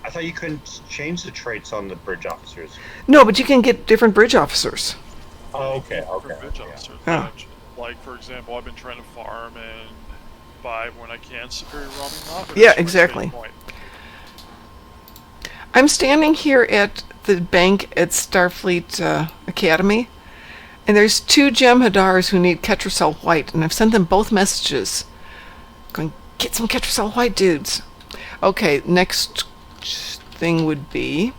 I thought you couldn't change the traits on the bridge officers. No, but you can get different bridge officers. Oh, okay, For okay. bridge yeah. officers. Yeah. Like, for example, I've been trying to farm and buy, when I can, Superior Romulan Operative. Yeah, exactly. I'm standing here at the bank at Starfleet Academy, and there's 2 Jem'Hadars who need Ketracel White, and I've sent them both messages. Going, get some Ketracel White, dudes. Okay, next thing would be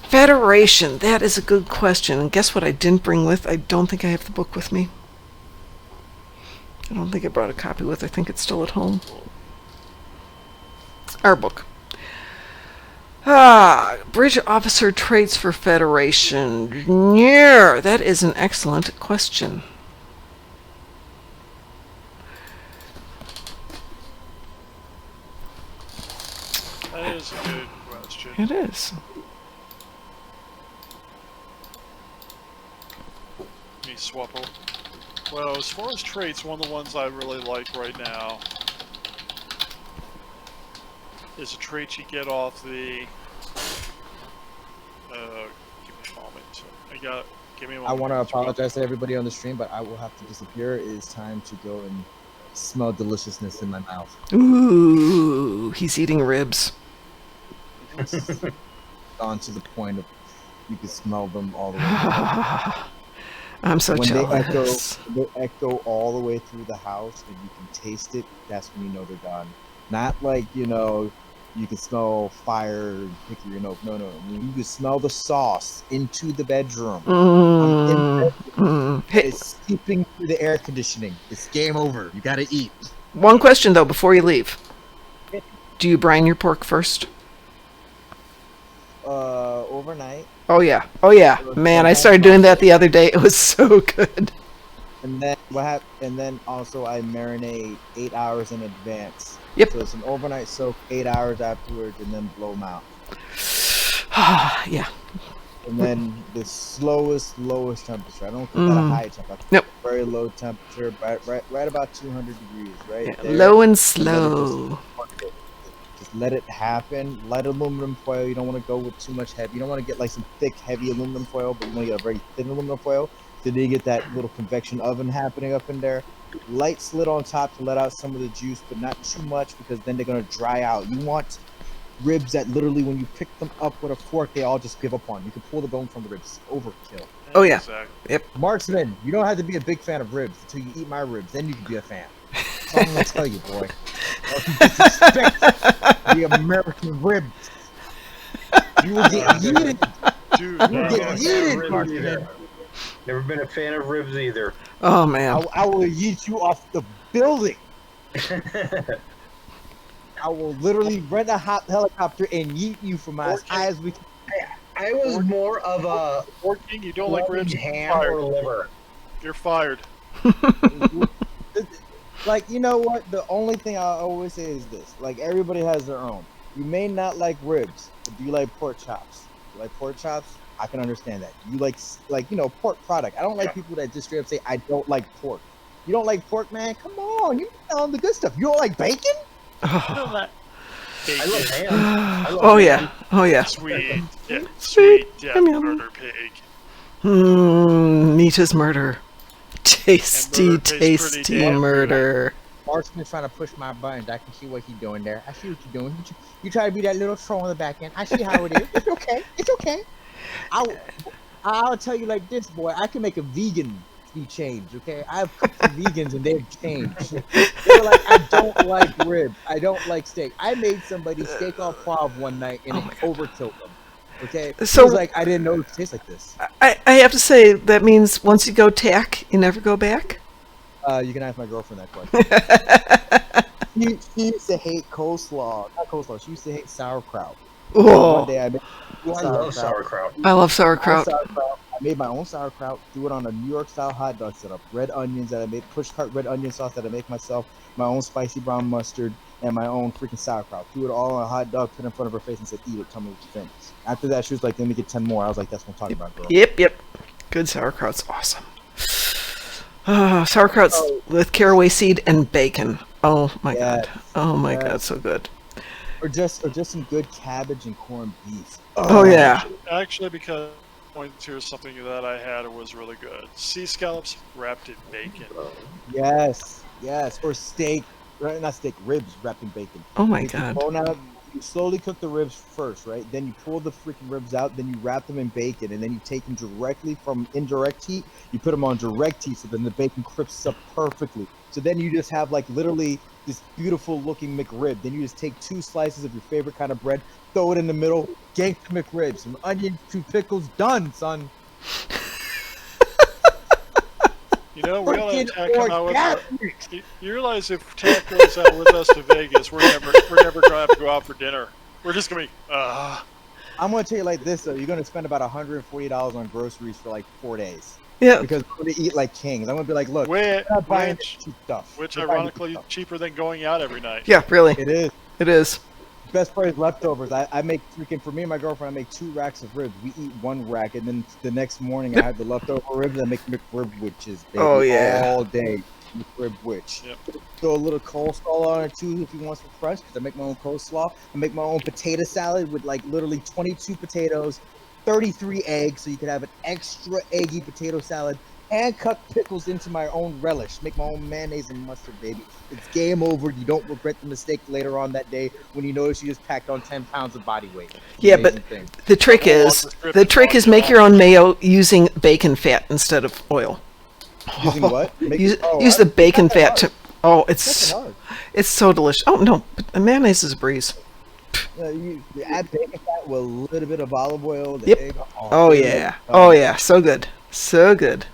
Federation. That is a good question. And guess what I didn't bring with? I don't think I have the book with me. I don't think I brought a copy with. I think it's still at home. Our book. Bridge officer traits for Federation. Yeah, that is an excellent question. That is a good question. It is. Me Swapple. Well, as far as traits, one of the ones I really like right now is a trait you get off the... give me a moment. Give me a moment. I want to apologize to everybody on the stream, but I will have to disappear. It is time to go and smell deliciousness in my mouth. Ooh, he's eating ribs. On to the point of you can smell them all the way. I'm so When jealous. they echo all the way through the house and you can taste it, that's when you know they're done. Not like, you can smell fire and hickory. No. You can smell the sauce into the bedroom. Hey, It's seeping through the air conditioning. It's game over. You gotta eat. one question though before you leave. Do you brine your pork first? Overnight. Oh yeah. Man, I started doing that the other day. It was so good. And then And then also I marinate 8 hours in advance. Yep. So it's an overnight soak, 8 hours afterwards, and then blow them out. Yeah. And then the lowest temperature. I don't cook at a high temperature. Nope. Very low temperature, right about 200 degrees, right? Yeah, there. low and And slow. just let it happen. Light aluminum foil. You don't want to go with too much heavy. You don't want to get like some thick, heavy aluminum foil, but you want to get a very thin aluminum foil. So then you get that little convection oven happening up in there. Light slit on top to let out some of the juice, but not too much because then they're gonna dry out. You want ribs that literally, when you pick them up with a fork, they all just give up on. You can pull the bone from the ribs. Overkill. Oh, yeah. Exactly. Marksman, you don't have to be a big fan of ribs until you eat my ribs. Then you can be a fan. That's all I'm gonna tell you, boy. Don't you disrespect the American ribs. You will get yeeted. Dude, You will get yeeted, Martin. Never been a fan of ribs either. Oh man. I will yeet you off the building. I will literally rent a hot helicopter and yeet you from as high as we can. I was more of a King, you don't like ribs? ham or liver. You're fired. Like, you know what? The only thing I always say is this. Like, everybody has their own. You may not like ribs, but do you like pork chops? You like pork chops? I can understand that. You like pork product. I don't like people that just straight up say, I don't like pork. You don't like pork, man? Come on. You know the good stuff. You don't like bacon? I love ham. Oh yeah. Oh yeah. Sweet. Yeah, sweet death Yum, yum. murder pig. Meat is murder. Tasty, And murder tastes pretty tasty damn good. murder. Marksman's trying to push my buttons. I can see what he's doing there. I see what you're doing. You try to be that little troll on the back end. I see how it is. It's okay. It's okay. I'll tell you like this, boy. I can make a vegan be changed, okay? I've cooked for vegans and they've changed. They're like, I don't like ribs. I don't like steak. I made somebody steak au poivre one night and it overkilled them. Okay? So- So, was like, I didn't know it tastes like this. I have to say that means once you go tack, you never go back. You can ask my girlfriend that question. She used to hate coleslaw. Not coleslaw. She used to hate sauerkraut. One Oh, day I made I love sauerkraut. I love sauerkraut. I made my own sauerkraut, threw it on a New York style hot dog setup, red onions that I made, push cart red onion sauce that I make myself, my own spicy brown mustard, and my own freaking sauerkraut. Threw it all on a hot dog, put it in front of her face, and said, "Eat it. Tell me what you think." After that, she was like, "Let me get 10 more." I was like, "That's what I'm talking about, girl." Yep. Good sauerkraut's awesome. Sauerkraut's with caraway seed and bacon. Oh my Yes. god. Oh my Yes. god, so good. Or just some good cabbage and corned beef. Oh yeah. Actually, because point to something that I had was really good. Sea scallops wrapped in bacon. Yes. Or steak, not steak, ribs wrapped in bacon. Oh my If you god. bone out, you slowly cook the ribs first, right? Then you pull the freaking ribs out, then you wrap them in bacon, and then you take them directly from indirect heat. You put them on direct heat, so then the bacon crisps up perfectly. So then you just have like literally this beautiful looking McRib. Then you just take 2 slices of your favorite kind of bread, throw it in the middle, gangsta McRib, some onions, 2 pickles, done, son. You know, we ought to Freaking tack him out with organic. you realize if Tack goes out with us to Vegas, we're never gonna have to go out for dinner. We're just gonna be I'm gonna tell you like this though, you're gonna spend about $140 on groceries for like 4 days. Yeah. Because we're gonna eat like kings. I'm gonna be like, look, we're not buying which cheap stuff. which We're buying ironically cheap is stuff. cheaper than going out every night. Yeah, really. It is. It is. Best part is leftovers. I make freaking, for me and my girlfriend, I make 2 racks of ribs. We eat 1 rack, and then the next morning I have the leftover ribs. I make McRib witches, baby, Oh, yeah. all day. McRib witch. Yep. Throw a little coleslaw on it too if you want some crunch. Cause I make my own coleslaw. I make my own potato salad with like literally 22 potatoes, 33 eggs, so you can have an extra eggy potato salad. And cut pickles into my own relish. Make my own mayonnaise and mustard, baby. It's game over. You don't regret the mistake later on that day when you notice you just packed on 10 pounds of body weight. Yeah, Amazing but thing. the trick is make your own mayo using bacon fat instead of oil. Using what? Use the bacon fat to. Oh, It's hard. it's so delicious. Oh no, but the mayonnaise is a breeze. You add bacon fat with a little bit of olive oil. The Yep. egg. Oh yeah. Oh yeah. So good. So good.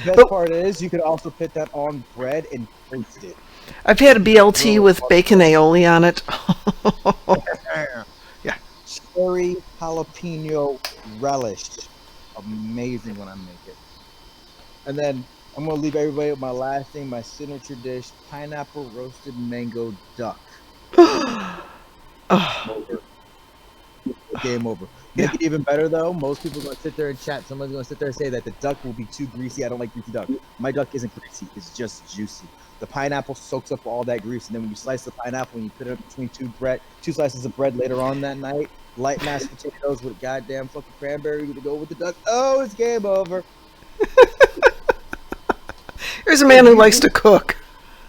Best But- part is you could also put that on bread and toast it. I've had a BLT with bacon aioli on it. Yeah. Cherry jalapeno relish. Amazing when I make it. And then I'm going to leave everybody with my last thing, my signature dish, pineapple roasted mango duck. Over. Game over. Make Yeah. it even better though. Most people are going to sit there and chat. Someone's going to sit there and say that the duck will be too greasy. I don't like greasy duck. My duck isn't greasy. It's just juicy. The pineapple soaks up all that grease, and then when you slice the pineapple and you put it between 2 slices of bread later on that night, light mashed potatoes with goddamn fucking cranberry to go with the duck. Oh, it's game over. Here's a man who likes to cook.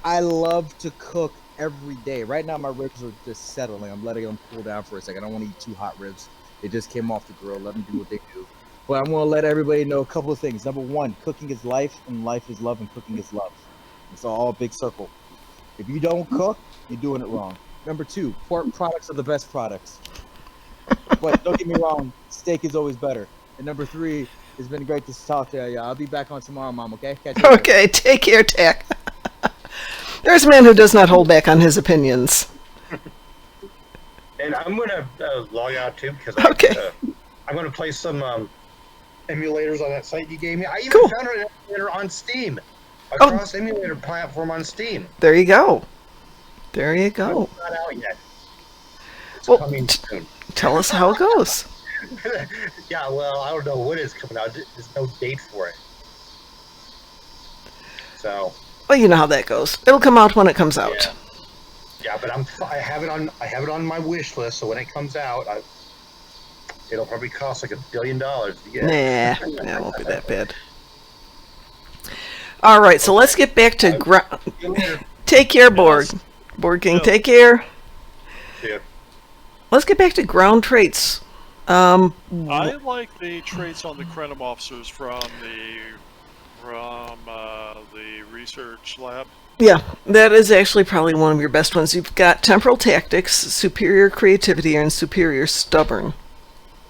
I love to cook every day. Right now, my ribs are just settling. I'm letting them cool down for a second. I don't want to eat too hot ribs. They just came off the grill. Let them do what they do. But I'm going to let everybody know a couple of things. Number 1, cooking is life, and life is love, and cooking is love. It's all a big circle. If you don't cook, you're doing it wrong. Number 2, pork products are the best products. But don't get me wrong, steak is always better. And number 3, it's been great to talk to you. I'll be back on tomorrow, Mom, okay? Catch you later. Okay, take care, Tack. There's a man who does not hold back on his opinions. And I'm gonna log out too because Okay. I'm gonna play some emulators on that site you gave me. I even Cool. found an emulator on Steam, a Oh. cross emulator platform on Steam. There you go. There you go. It's not out yet. It's Well, coming soon. Tell us how it goes. Yeah, well, I don't know when it's coming out. There's no date for it. So Well, you know how that goes. It'll come out when it comes out. yeah, but I have it on my wish list. So when it comes out, it'll probably cost like $1 billion to get. Nah, it won't be that bad. All right, so let's get back to Take care, Borg. Borg King, take care. Yeah. Let's get back to ground traits. I like the traits on the Krenim officers from the research lab. Yeah, that is actually probably one of your best ones. You've got temporal tactics, superior creativity, and superior stubborn.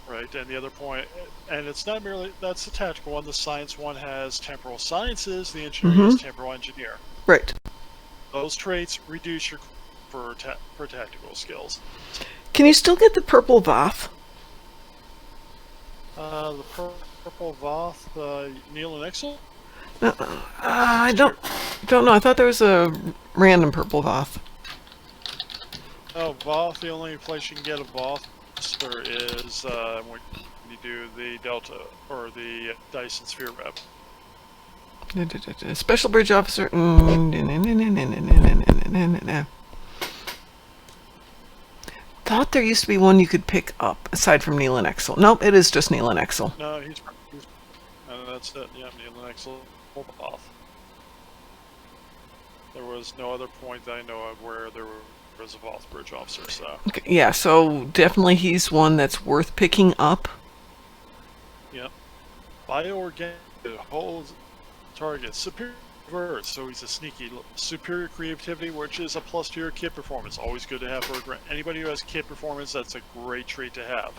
Right, and the other point, and it's not merely, that's the tactical one, the science one has temporal sciences, the engineering is temporal engineer. Right. Those traits reduce your for tactical skills. Can you still get the purple Voth? The purple Voth, Neil and Exel? I don't know. I thought there was a random purple Voth. Oh, Voth, the only place you can get a Voth is when you do the Delta, or the Dyson Sphere Rep. Special bridge officer. Thought there used to be one you could pick up aside from Neil and Exel. Nope, it is just Neil and Exel. No, he's that's it. Yeah, Neil and Exel, Voth. There was no other point that I know of where there was a Voth bridge officer. So Okay, yeah, so definitely he's one that's worth picking up. yep. Bioorganic holds target superior Earth, so he's a sneaky superior creativity, which is a plus to your kit performance. Always good to have for anybody who has kit performance. That's a great trait to have.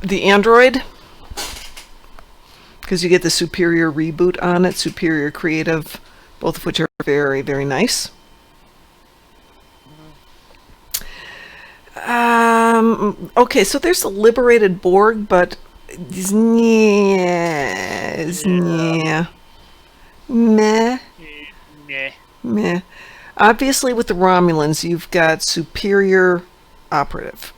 The android, because you get the superior reboot on it, superior creative, both of which are very, very nice. Okay, so there's the liberated Borg, but meh. Obviously, with the Romulans, you've got superior operative.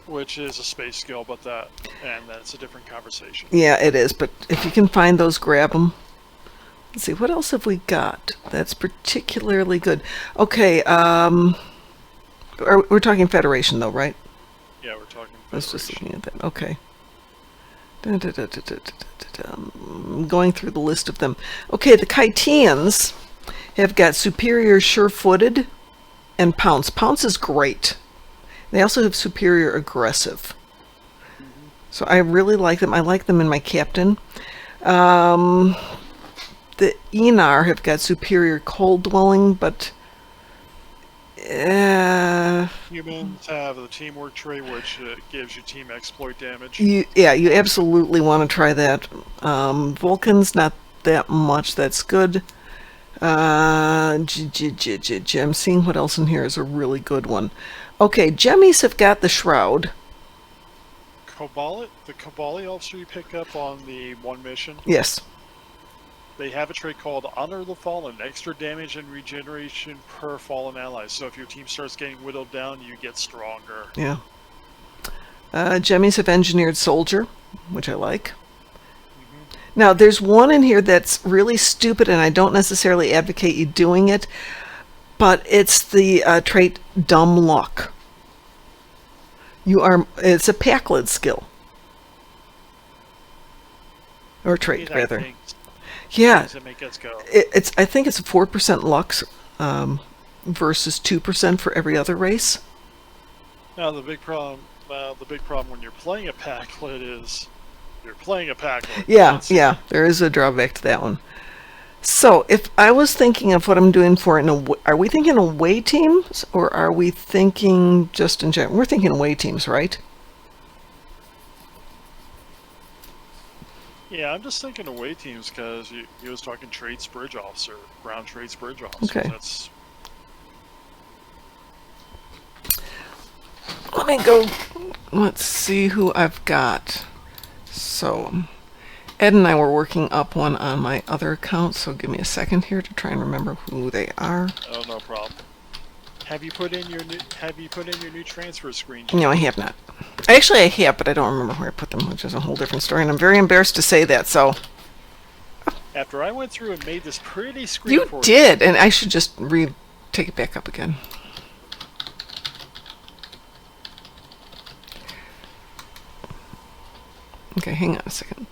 Which is a space skill, but that's a different conversation. Yeah, it is. But if you can find those, grab them. Let's see, what else have we got that's particularly good? Okay, we're talking Federation, though, right? Yeah, we're talking Federation. I was just looking at that. Okay. Going through the list of them. Okay, the Kytians have got superior sure-footed and pounce. Pounce is great. They also have superior aggressive. So I really like them. I like them in my captain. The Enar have got superior cold dwelling, but Humans have the teamwork trait, which gives you team exploit damage. you absolutely want to try that. Vulcans, not that much. That's good. I'm seeing what else in here is a really good one. Okay, Gemmies have got the Shroud. The Cabali officer you pick up on the one mission, Yes. they have a trait called Honor the Fallen, extra damage and regeneration per fallen ally. So if your team starts getting whittled down, you get stronger. Yeah. Gemmies have Engineered Soldier, which I like. Now, there's one in here that's really stupid, and I don't necessarily advocate you doing it, but it's the trait Dumb Luck. It's a Packlid skill. Or trait, rather. Yeah. Things that make us go. I think it's a 4% lux versus 2% for every other race. Now the big problem when you're playing a Packlid is you're playing a Packlid. Yeah, there is a drawback to that one. So, if I was thinking of what I'm doing for are we thinking away teams or are we thinking just in general? We're thinking away teams, right? Yeah, I'm just thinking away teams because he was talking trades bridge officer, ground trades bridge officer. Okay. That's Let me go. Let's see who I've got. So, Ed and I were working up one on my other account, so give me a second here to try and remember who they are. oh, no problem. Have you put in your new transfer screen? No, I have not. Actually, I have, but I don't remember where I put them, which is a whole different story, and I'm very embarrassed to say that, so... After I went through and made this pretty screen You for did, and I should just take it back up again. Okay, hang on a second.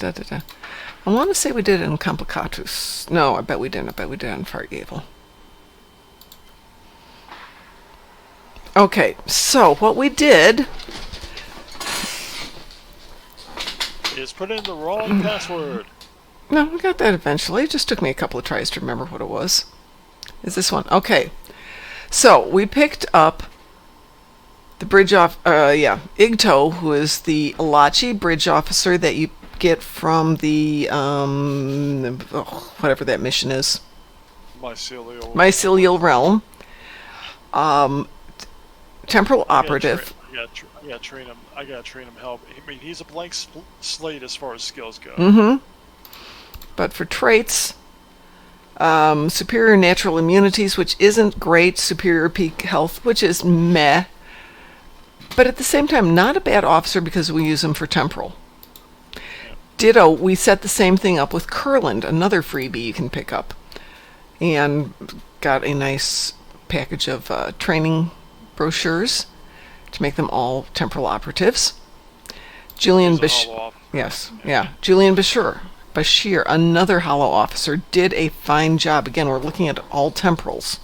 I want to say we did it in Complicatus. No, I bet we didn't. I bet we did it in Fargavel. Okay, so what we did... is put in the wrong password. No, we got that eventually. It just took me a couple of tries to remember what it was. Is this one? Okay. So, we picked up the bridge Igto, who is the Alachi bridge officer that you get from the, whatever that mission is. Mycelial Realm. Temporal Operative. I gotta train him. I gotta train him help. I mean, he's a blank slate as far as skills go. Mm-hmm. But for traits, superior natural immunities, which isn't great, superior peak health, which is meh, but at the same time, not a bad officer because we use him for temporal. Yeah. Ditto, we set the same thing up with Kurland, another freebie you can pick up, and got a nice package of training brochures to make them all temporal operatives. Julian Bashir, Julian Bashir, another hollow officer, did a fine job. Again, we're looking at all temporals.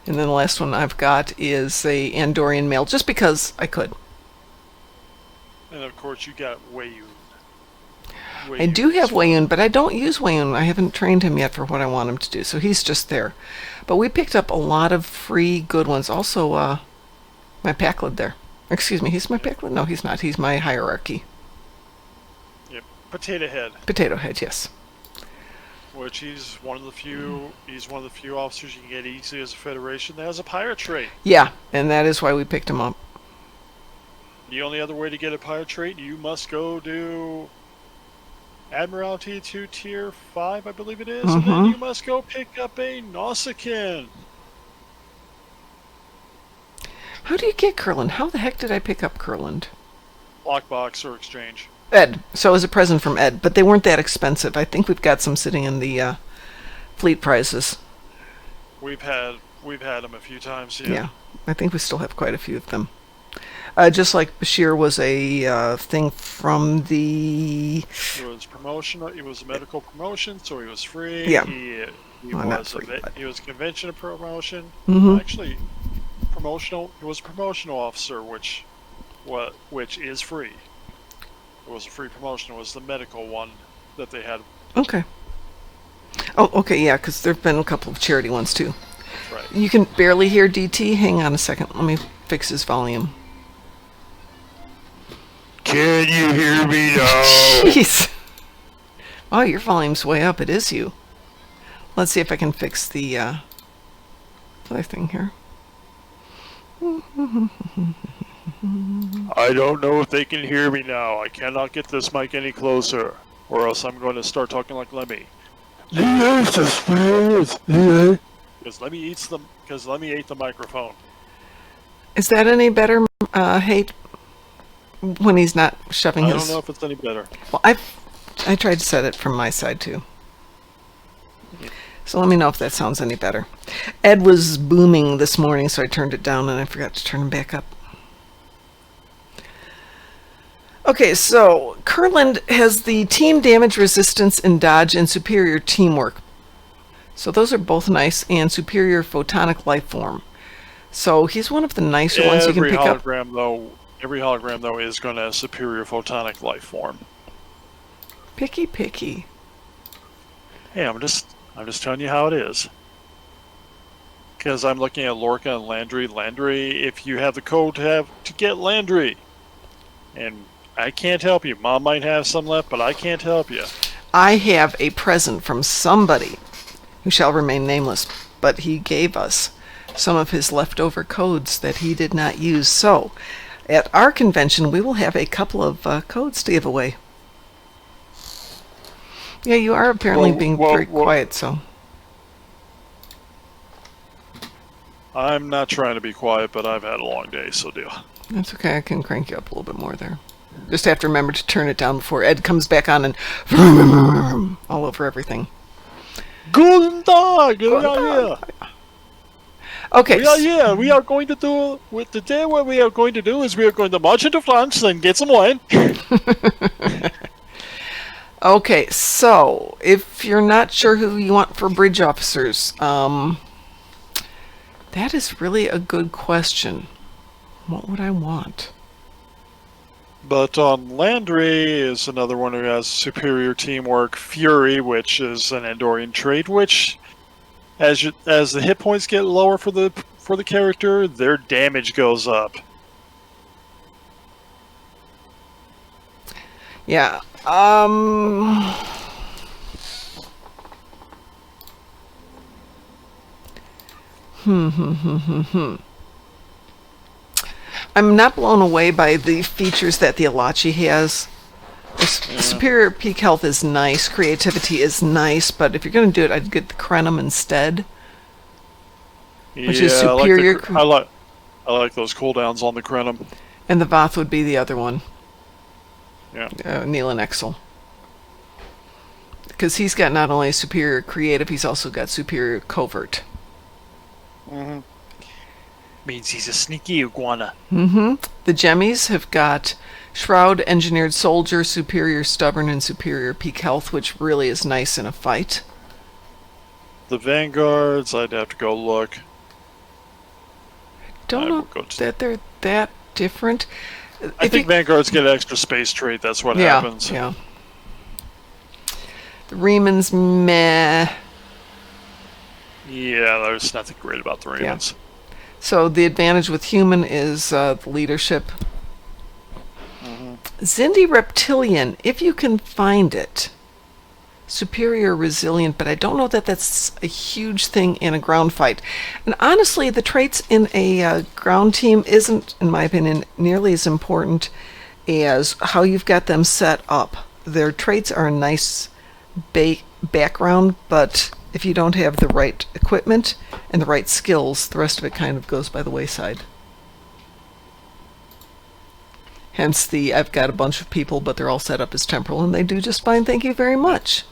And then the last one I've got is a Andorian male, just because I could. And of course, you got Wayun. I do have Wayun, but I don't use Wayun. I haven't trained him yet for what I want him to do, so he's just there. But we picked up a lot of free good ones. Also, my Packlid there. Excuse me, he's my Packlid? No, he's not. He's my hierarchy. Yep, Potato Head. Potato Head, yes. Which he's one of the few officers you can get easily as a Federation that has a pirate trait. Yeah, and that is why we picked him up. The only other way to get a pirate trait, you must go do Admiralty to Tier 5, I believe it is, and then you must go pick up a Nausicaan. How do you get Kurland? How the heck did I pick up Kurland? Lockbox or exchange. Ed. So it was a present from Ed, but they weren't that expensive. I think we've got some sitting in the fleet prizes. We've had them a few times. Yeah, I think we still have quite a few of them. Just like Bashir was a thing from the... It was promotional. It was a medical promotion, so he was free. Yeah. He was convention promotion. Actually, promotional. It was a promotional officer, which is free. It was a free promotion. It was the medical one that they had. Okay. Oh, okay, yeah, because there have been a couple of charity ones too. Right. You can barely hear DT. Hang on a second. Let me fix his volume. Can you hear me now? Jeez. Oh, your volume's way up. It is you. Let's see if I can fix the other thing here. I don't know if they can hear me now. I cannot get this mic any closer, or else I'm going to start talking like Lemmy. Because Lemmy ate the microphone. Is that any better, Hate? When he's not shoving his... I don't know if it's any better. Well, I tried to set it from my side too. So let me know if that sounds any better. Ed was booming this morning, so I turned it down and I forgot to turn him back up. Okay, so Kurland has the team damage resistance and dodge and superior teamwork. So those are both nice, and superior photonic life form. So he's one of the nicer ones you can pick up. Every hologram, though, is going to have superior photonic life form. Picky. Hey, I'm just telling you how it is. Because I'm looking at Lorca and Landry. Landry, if you have the code to get Landry, and I can't help you. Mom might have some left, but I can't help you. I have a present from somebody who shall remain nameless, but he gave us some of his leftover codes that he did not use. So, at our convention, we will have a couple of codes to give away. Yeah, you are apparently being very quiet, so. I'm not trying to be quiet, but I've had a long day, so deal. That's okay, I can crank you up a little bit more there. Just have to remember to turn it down before Ed comes back on and all over everything. Guten Tag! Yeah. Okay. Yeah. We are going to do with today. What we are going to do is we are going to march into France and get some wine. Okay, so if you're not sure who you want for bridge officers, that is really a good question. What would I want? But Landry is another one who has superior teamwork. Fury, which is an Andorian trait, which as the hit points get lower for the character, their damage goes up. Yeah. I'm not blown away by the features that the Alachi has. Superior peak health is nice, creativity is nice, but if you're going to do it, I'd get the Krenum instead. Which is superior. I like those cooldowns on the Krenum. And the Voth would be the other one. Yeah. Neil Exel. Because he's got not only superior creative, he's also got superior covert. Mm-hmm. Means he's a sneaky iguana. Mm-hmm. The Jemmies have got Shroud, Engineered Soldier, Superior Stubborn, and Superior Peak Health, which really is nice in a fight. The Vanguards, I'd have to go look. Don't know that they're that different. I think Vanguards get an extra space trait, that's what happens. Yeah. The Remans, meh. Yeah, there's nothing great about the Remans. Yeah. So the advantage with human is the leadership. Mm-hmm. Zindi Reptilian, if you can find it. Superior resilient, but I don't know that that's a huge thing in a ground fight. And honestly, the traits in a ground team isn't, in my opinion, nearly as important as how you've got them set up. Their traits are a nice background, but if you don't have the right equipment and the right skills, the rest of it kind of goes by the wayside. Hence I've got a bunch of people, but they're all set up as temporal, and they do just fine, thank you very much.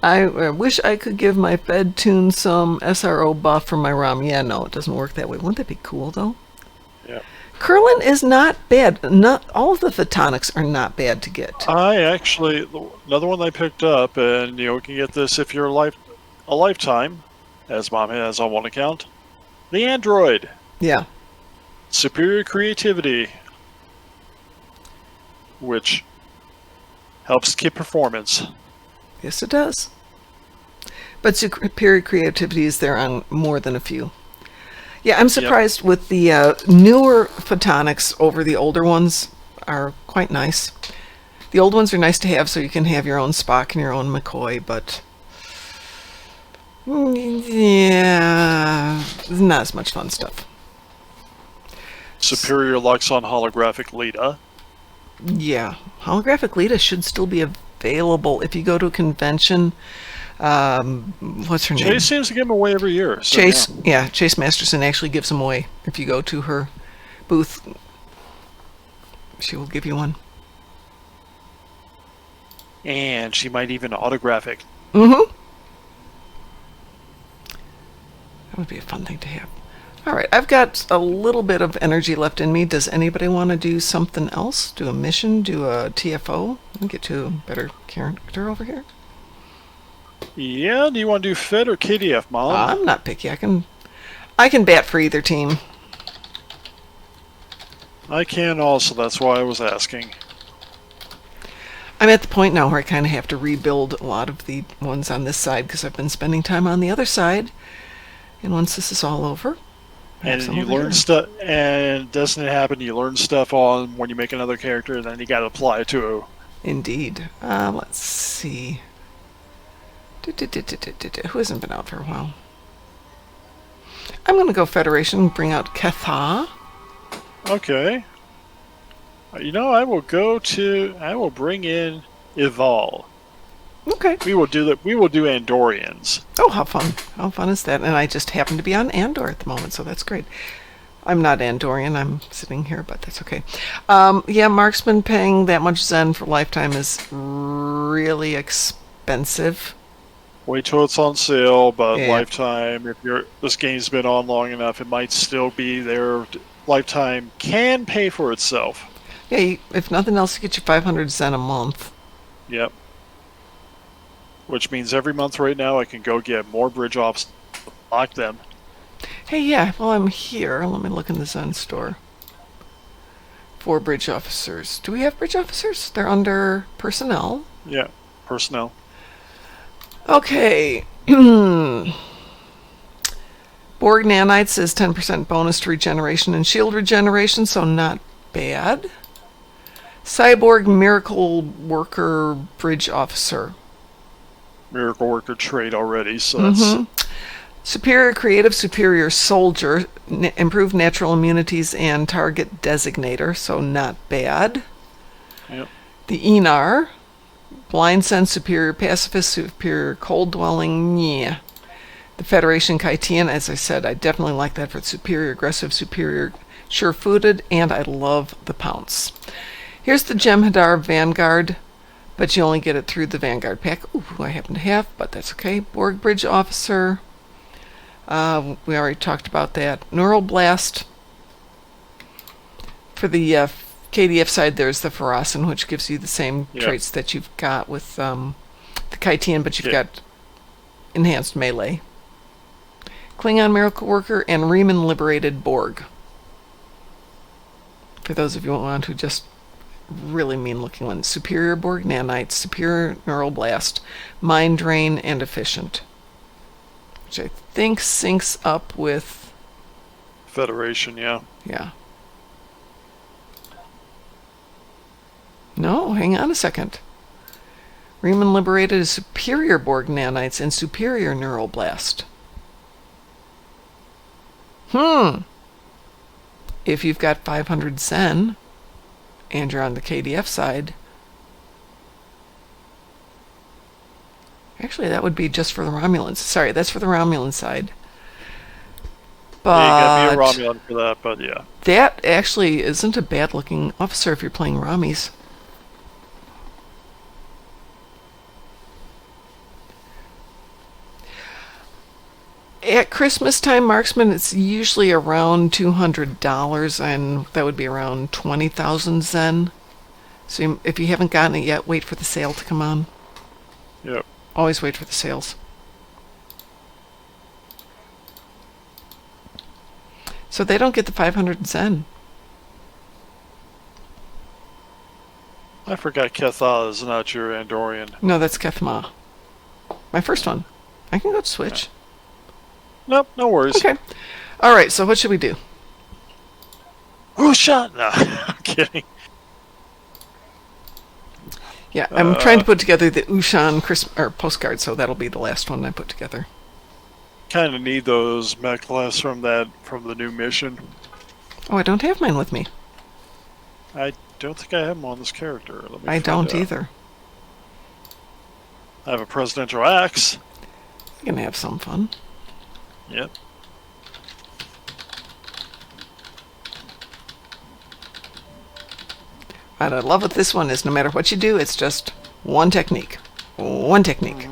I wish I could give my Fed tune some SRO buff for my ROM. Yeah, no, it doesn't work that way. Wouldn't that be cool, though? Yeah. Curlin is not bad. Not all of the photonics are not bad to get. Another one I picked up, and you can get this if you're a lifetime, as Mom has on one account. The Android. Yeah. Superior creativity, which helps keep performance. Yes, it does. But superior creativity is there on more than a few. Yeah, I'm surprised with the newer photonics over the older ones are quite nice. The old ones are nice to have so you can have your own Spock and your own McCoy, but yeah, not as much fun stuff. Superior Lux on holographic Lita. Yeah, holographic Lita should still be available if you go to a convention. What's her name? Chase seems to give them away every year. So Chase, yeah, Chase Masterson actually gives them away. If you go to her booth, she will give you one. And she might even autograph it. Mm-hmm. That would be a fun thing to have. All right, I've got a little bit of energy left in me. Does anybody want to do something else? Do a mission? Do a TFO? Let me get to a better character over here. Yeah, do you want to do Fed or KDF, Mom? I'm not picky. I can bat for either team. I can also, that's why I was asking. I'm at the point now where I kind of have to rebuild a lot of the ones on this side because I've been spending time on the other side. And once this is all over, I have And some you over learn here. stuff, and doesn't it happen? You learn stuff on when you make another character, and then you got to apply it to. Indeed. Let's see. Who hasn't been out for a while? I'm going to go Federation and bring out Ketha. Okay. You know, I will bring in Eval. Okay. We will do Andorians. Oh, how fun. How fun is that? And I just happen to be on Andor at the moment, so that's great. I'm not Andorian. I'm sitting here, but that's okay. Yeah, Marksman paying that much Zen for lifetime is really expensive. Wait till it's on sale, but Yeah. lifetime, if this game's been on long enough, it might still be there. Lifetime can pay for itself. Yeah, if nothing else, you get your 500 Zen a month. Yep. Which means every month right now I can go get more bridge offs, lock them. Hey, yeah, while I'm here, let me look in the Zen store. 4 bridge officers. Do we have bridge officers? They're under personnel. Yeah, personnel. Okay. Borg nanites is 10% bonus to regeneration and shield regeneration, so not bad. Cyborg miracle worker bridge officer. Miracle worker trait already, so that's Superior creative, superior soldier, improved natural immunities and target designator, so not bad. yep. The Enar, blind sense, superior pacifist, superior cold dwelling, yeah. The Federation Kaitian, as I said, I definitely like that for superior aggressive, superior sure-footed, and I love the pounce. Here's the Jem'Hadar Vanguard, but you only get it through the Vanguard pack. Ooh, who I happen to have, but that's okay. Borg Bridge Officer. We already talked about that. Neural Blast. For the KDF side, there's the Farasin, which gives you the same traits that you've got with the Kaitian, but you've got enhanced melee. Klingon Miracle Worker and Riemann Liberated Borg. For those of you who want to just really mean-looking ones. Superior Borg Nanites, Superior Neural Blast, Mind Drain, and Efficient. Which I think syncs up with... Federation, yeah. Yeah. No, hang on a second. Riemann Liberated is Superior Borg Nanites and Superior Neural Blast. If you've got 500 Zen, and you're on the KDF side, actually that would be just for the Romulans. Sorry, that's for the Romulan side. But Yeah, you gotta be a Romulan for that, but yeah. that actually isn't a bad looking officer if you're playing Ramis. At Christmas time, Marksman, it's usually around $200, and that would be around 20,000 Zen. So if you haven't gotten it yet, wait for the sale to come on. Yep. Always wait for the sales. So they don't get the 500 Zen. I forgot Ketha is not your Andorian. No, that's Kethma. My first one. I can go to switch. Nope, no worries. Okay. Alright, so what should we do? Who shot? No, I'm kidding. Yeah, I'm trying to put together the Ushan postcard, so that'll be the last one I put together. Kind of need those mechas from the new mission. Oh, I don't have mine with me. I don't think I have them on this character. Let me I find don't out. either. I have a presidential axe. You're gonna have some fun. Yep. What I love with this one is no matter what you do, it's just one technique. One technique.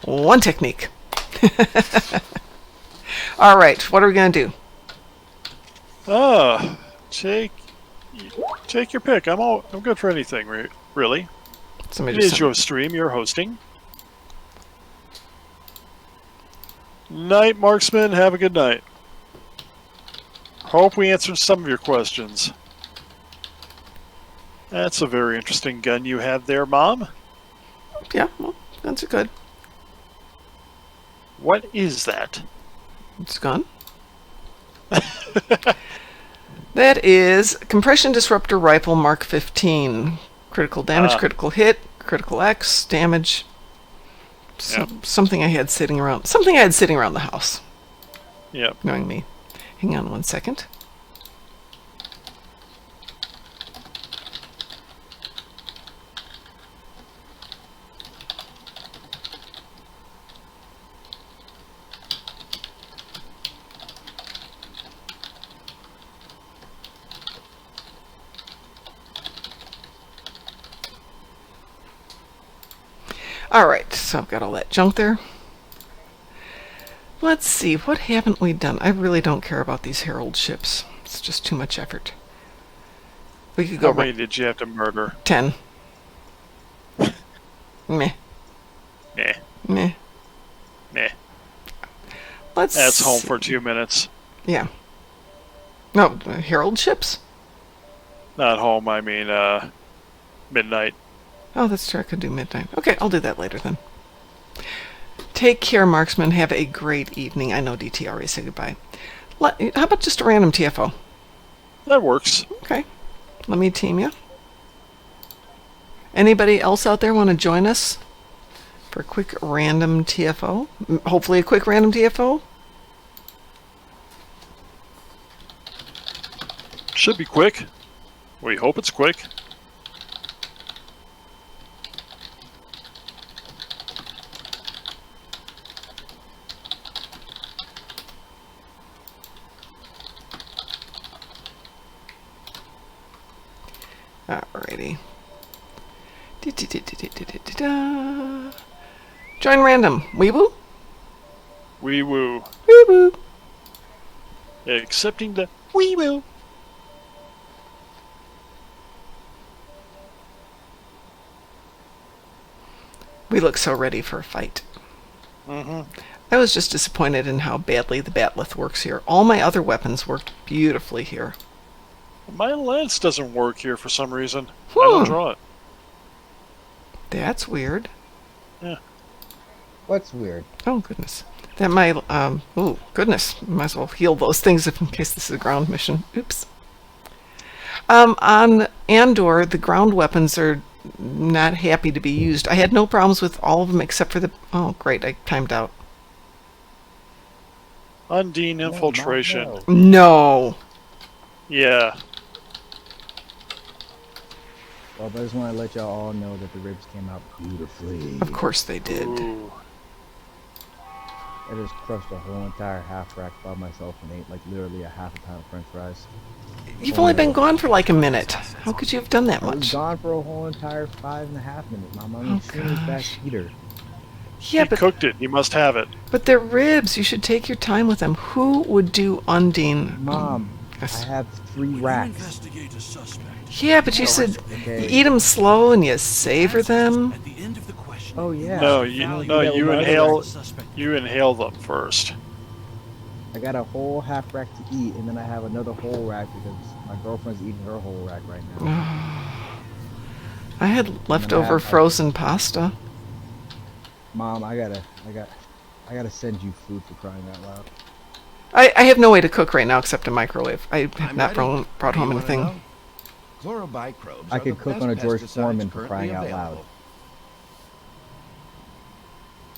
One technique. Alright, what are we gonna do? Take your pick. I'm good for anything, really. Somebody It just is your stream. You're hosting. Night, Marksman. Have a good night. Hope we answered some of your questions. That's a very interesting gun you have there, Mom. Yeah, well, guns are good. What is that? It's gone. That is Compression Disruptor Rifle Mark 15. Critical damage, critical hit, critical X, damage. Something I had sitting around the house. Yep. Knowing me. Hang on 1 second. Alright, so I've got all that junk there. Let's see, what haven't we done? I really don't care about these Herald ships. It's just too much effort. We could go How many did you have to murder? 10. Meh. Meh. Meh. Meh. Let's That's home see. for 2 minutes. Yeah. No, Herald ships? Not home, I mean, midnight. Oh, that's true. I could do midnight. Okay, I'll do that later then. Take care, marksman. Have a great evening. I know DT already said goodbye. How about just a random TFO? That works. Okay. Let me team you. Anybody else out there want to join us for a quick random TFO? Hopefully a quick random TFO? Should be quick. We hope it's quick. Alrighty. Join random. Weeboo? Wee woo. Weeboo. Accepting the wee woo. We look so ready for a fight. Mm-hmm. I was just disappointed in how badly the Batleth works here. All my other weapons worked beautifully here. My lance doesn't work here for some reason. I don't draw it. That's weird. Yeah. What's weird? Oh, goodness. That might, oh, goodness. Might as well heal those things in case this is a ground mission. Oops. On Andor, the ground weapons are not happy to be used. I had no problems with all of them except for the... Oh, great. I timed out. Undine infiltration. No. Yeah. Well, but I just want to let y'all all know that the ribs came out beautifully. Of course they did. Ooh. I just crushed a whole entire half rack by myself and ate like literally a half a pound of french fries. You've only been gone for like a minute. How could you have done that I was much? gone for a whole entire 5.5 minutes. My mom was shooting back heater. Yeah, He but cooked it. He must have it. they're ribs. You should take your time with them. Who would do Undine? Mom, Yes. I have 3 racks. Investigate a suspect. Yeah, but you said Okay. you eat them slow and you savor them. At the end of the question. Oh yeah. No, Yeah, you well, inhale. Suspect. You inhale them first. I got a whole half rack to eat, and then I have another whole rack because my girlfriend's eating her whole rack right now. I had leftover frozen pasta. Mom, I gotta send you food for crying out loud. I have no way to cook right now except a microwave. I have I'm not ready. brought home What do you anything. wanna know? Chlorobicrobes I are could the cook best on a George pesticides Foreman for currently crying out available. loud.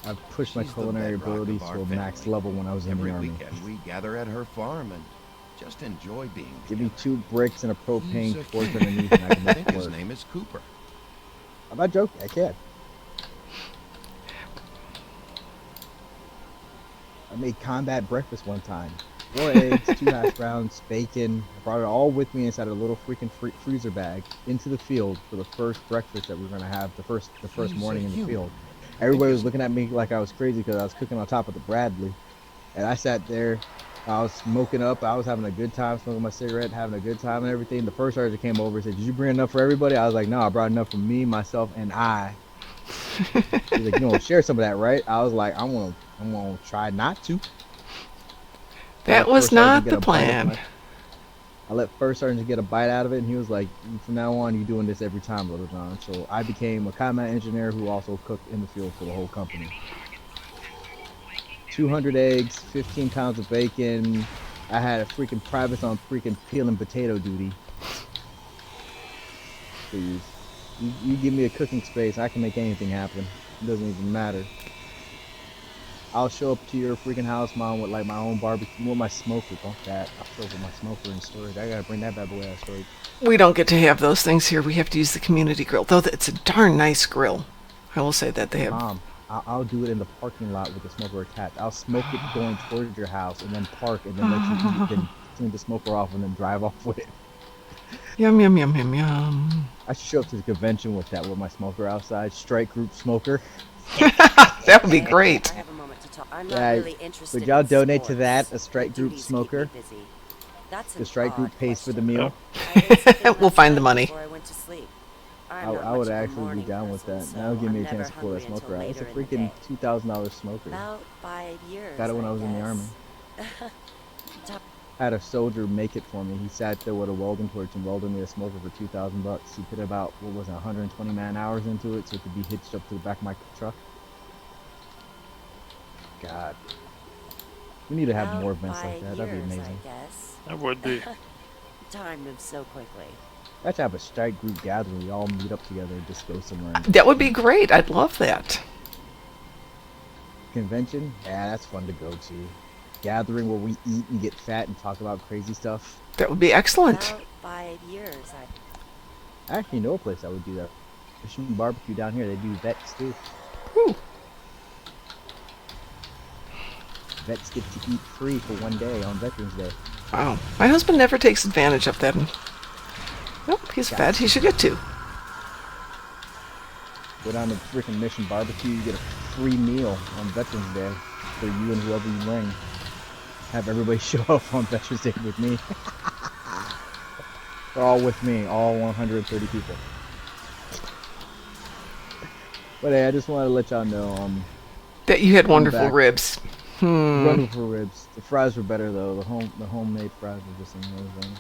I've pushed my She's the culinary bedrock abilities of to our a max family. level when I was in Every the army. weekend we gather at her farm and just enjoy being Give me together. 2 bricks and a He's propane a torch king. underneath and I can I make think it his work. name is Cooper. I'm not joking, I can. I made combat breakfast one time. 4 eggs, 2 hash browns, bacon. I brought it all with me inside a little freaking freezer bag into the field for the first breakfast that we were gonna have the first morning in the field. Everybody was looking at me like I was crazy because I was cooking on top of the Bradley, and I sat there. I was smoking up. I was having a good time, smoking my cigarette, having a good time and everything. The first sergeant came over and said, "Did you bring enough for everybody?" I was like, "No, I brought enough for me, myself, and I." He's like, "You want to share some of that, right?" I was like, "I'm gonna try not to." That was not the plan. I let First Sergeant get a bite out of it, and he was like, "From now on, you're doing this every time, Little John." So I became a combat engineer who also cooked in the field for the whole company. 200 eggs, 15 pounds of bacon. I had a freaking privates on freaking peeling potato duty. Please, you give me a cooking space, I can make anything happen. It doesn't even matter. I'll show up to your freaking house, Mom, with like my own barbecue, with my smoker. Fuck that. I'll show up with my smoker in storage. I gotta bring that bad boy out of storage. We don't get to have those things here. We have to use the community grill, though it's a darn nice grill. I will say that they have. Mom, I'll do it in the parking lot with the smoker attached. I'll smoke it going towards your house and then park and then let you eat, then clean the smoker off and then drive off with it. Yum, yum, yum, yum, yum. I should show up to the convention with that, with my smoker outside. Strike group smoker. That would be great. I have a moment to talk. I'm not Yeah, really interested would y'all in donate to sports. that? A strike group Duties keep smoker? me busy. That's The an strike group odd pays for the question. meal. I ate something We'll last find the night money. before I went to sleep. I'm I not would much of a actually be morning down with person, that. so That would give me I'm a chance never to pull that hungry smoker until out. It's a later in the freaking day. $2,000 smoker. About 5 years. Got it when I was in the guess. army. Had a soldier make it for me. He sat there with a welding torch and welded me a smoker for $2,000. He put about, what was it, 120 man hours into it so it could be hitched up to the back of my truck. God. We need to have About more events like 5 that. That'd be years, amazing. I guess. That would be. Time moves so quickly. Let's have a strike group gathering. We all meet up together and just go somewhere. And That would be great. I'd love that. convention? Yeah, that's fun to go to. Gathering where we eat and get fat and talk about crazy stuff. That would be excellent. About 5 years. I actually know a place that would do that. Fishing barbecue down here. They do vets too. Whew. Vets get to eat free for one day on Veterans Day. Wow. My husband never takes advantage of that. Nope, he's Yeah. fed. He should get to. Go down to freaking Mission Barbecue, you get a free meal on Veterans Day for you and whoever you bring. Have everybody show up on Veterans Day with me. They're all with me, all 130 people. But hey, I just wanted to let y'all know, That you had wonderful back. ribs. wonderful ribs. The fries were better though. The homemade fries were just amazing.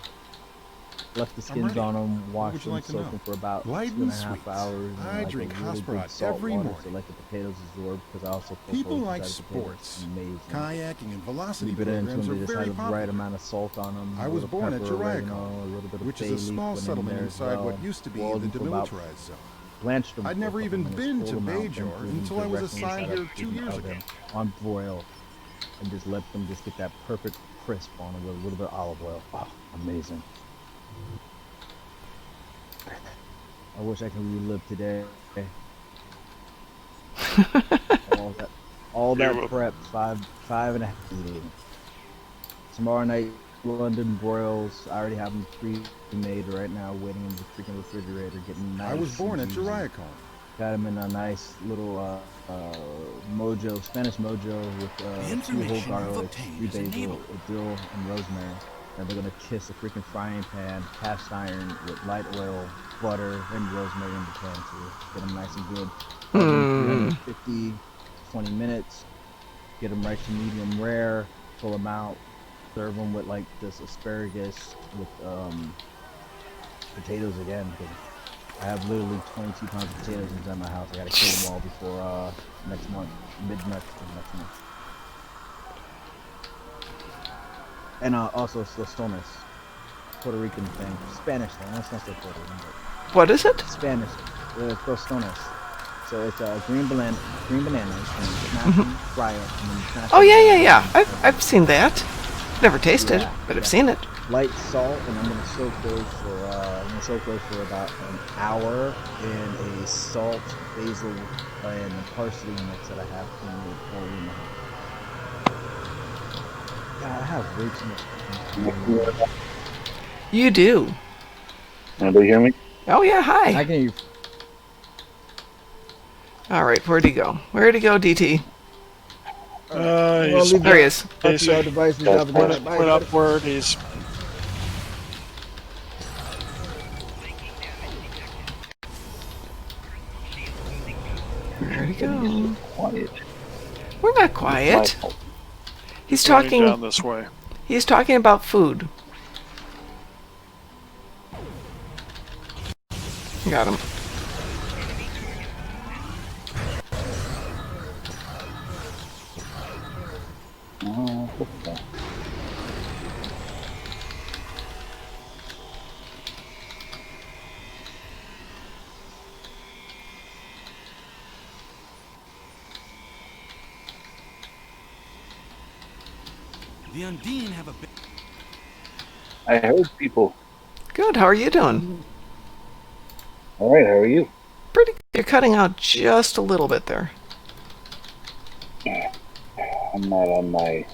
Left the skins ready. on them, What would washed you them, like to soaked know? them for about Light 2.5 and sweet. hours. In I like drink a really good Hosprot salt every water, morning. so let the potatoes absorb because I also put People both like sides of potatoes. sports. Amazing. Kayaking and velocity Leave it in programs until are they just very have the right popular. amount of salt on them. I was born at Jericho, a little bit of which bay is a leaf small went in settlement there as inside well. what used to be Boiled the them for about- demilitarized zone. blanched them I'd for a never couple even minutes, been pulled to them out, Bajor then threw them until I was directly assigned inside here of 2 the years oven ago. on broil, and just let them just get that perfect crisp on it with a little bit of olive oil. Oh, amazing. I wish I could relive today. all that You- prep, five and a half days. Tomorrow night, London broils. I already have them pre-made right now, waiting in the freaking refrigerator, getting nice. I was born at and juicy. Jericho. Got them in a nice little mojo, Spanish mojo with 2 whole information you've garlic, obtained 3 is basil, enabled. a dill, and rosemary. And they're gonna kiss a freaking frying pan, cast iron with light oil, butter, and rosemary in the pan to get them nice and good. 350, 20 minutes. Get them right to medium rare. Pull them out. Serve them with like this asparagus with potatoes again. Because I have literally 22 pounds of potatoes inside my house. I gotta kill them all before next month, next month. And also tostones, Puerto Rican thing, Spanish thing. That's not so Puerto Rican, but What is it? Spanish, tostones. So it's green bananas, and you smash them, fry it, and then you smash Oh, them yeah, down. yeah, yeah. I've seen that. Never tasted, Yeah, but I've yeah. seen it. Light salt, and I'm gonna soak those for about an hour in a salt, basil, and parsley mix that I have for in the house. God, I have way too much. You do. Anybody hear me? Oh, yeah, I hi. can hear you. All right, where'd he go? Where'd he go, DT? He's There he is. basic- device. went upward. He's Where'd he go? Quiet. We're not quiet. He's running talking. down this way. He's talking about food. Got him. Okay. The Undine have a big... I heard people. Good. How are you doing? All right, how are you? Pretty good. You're cutting out just a little bit there. I'm not on my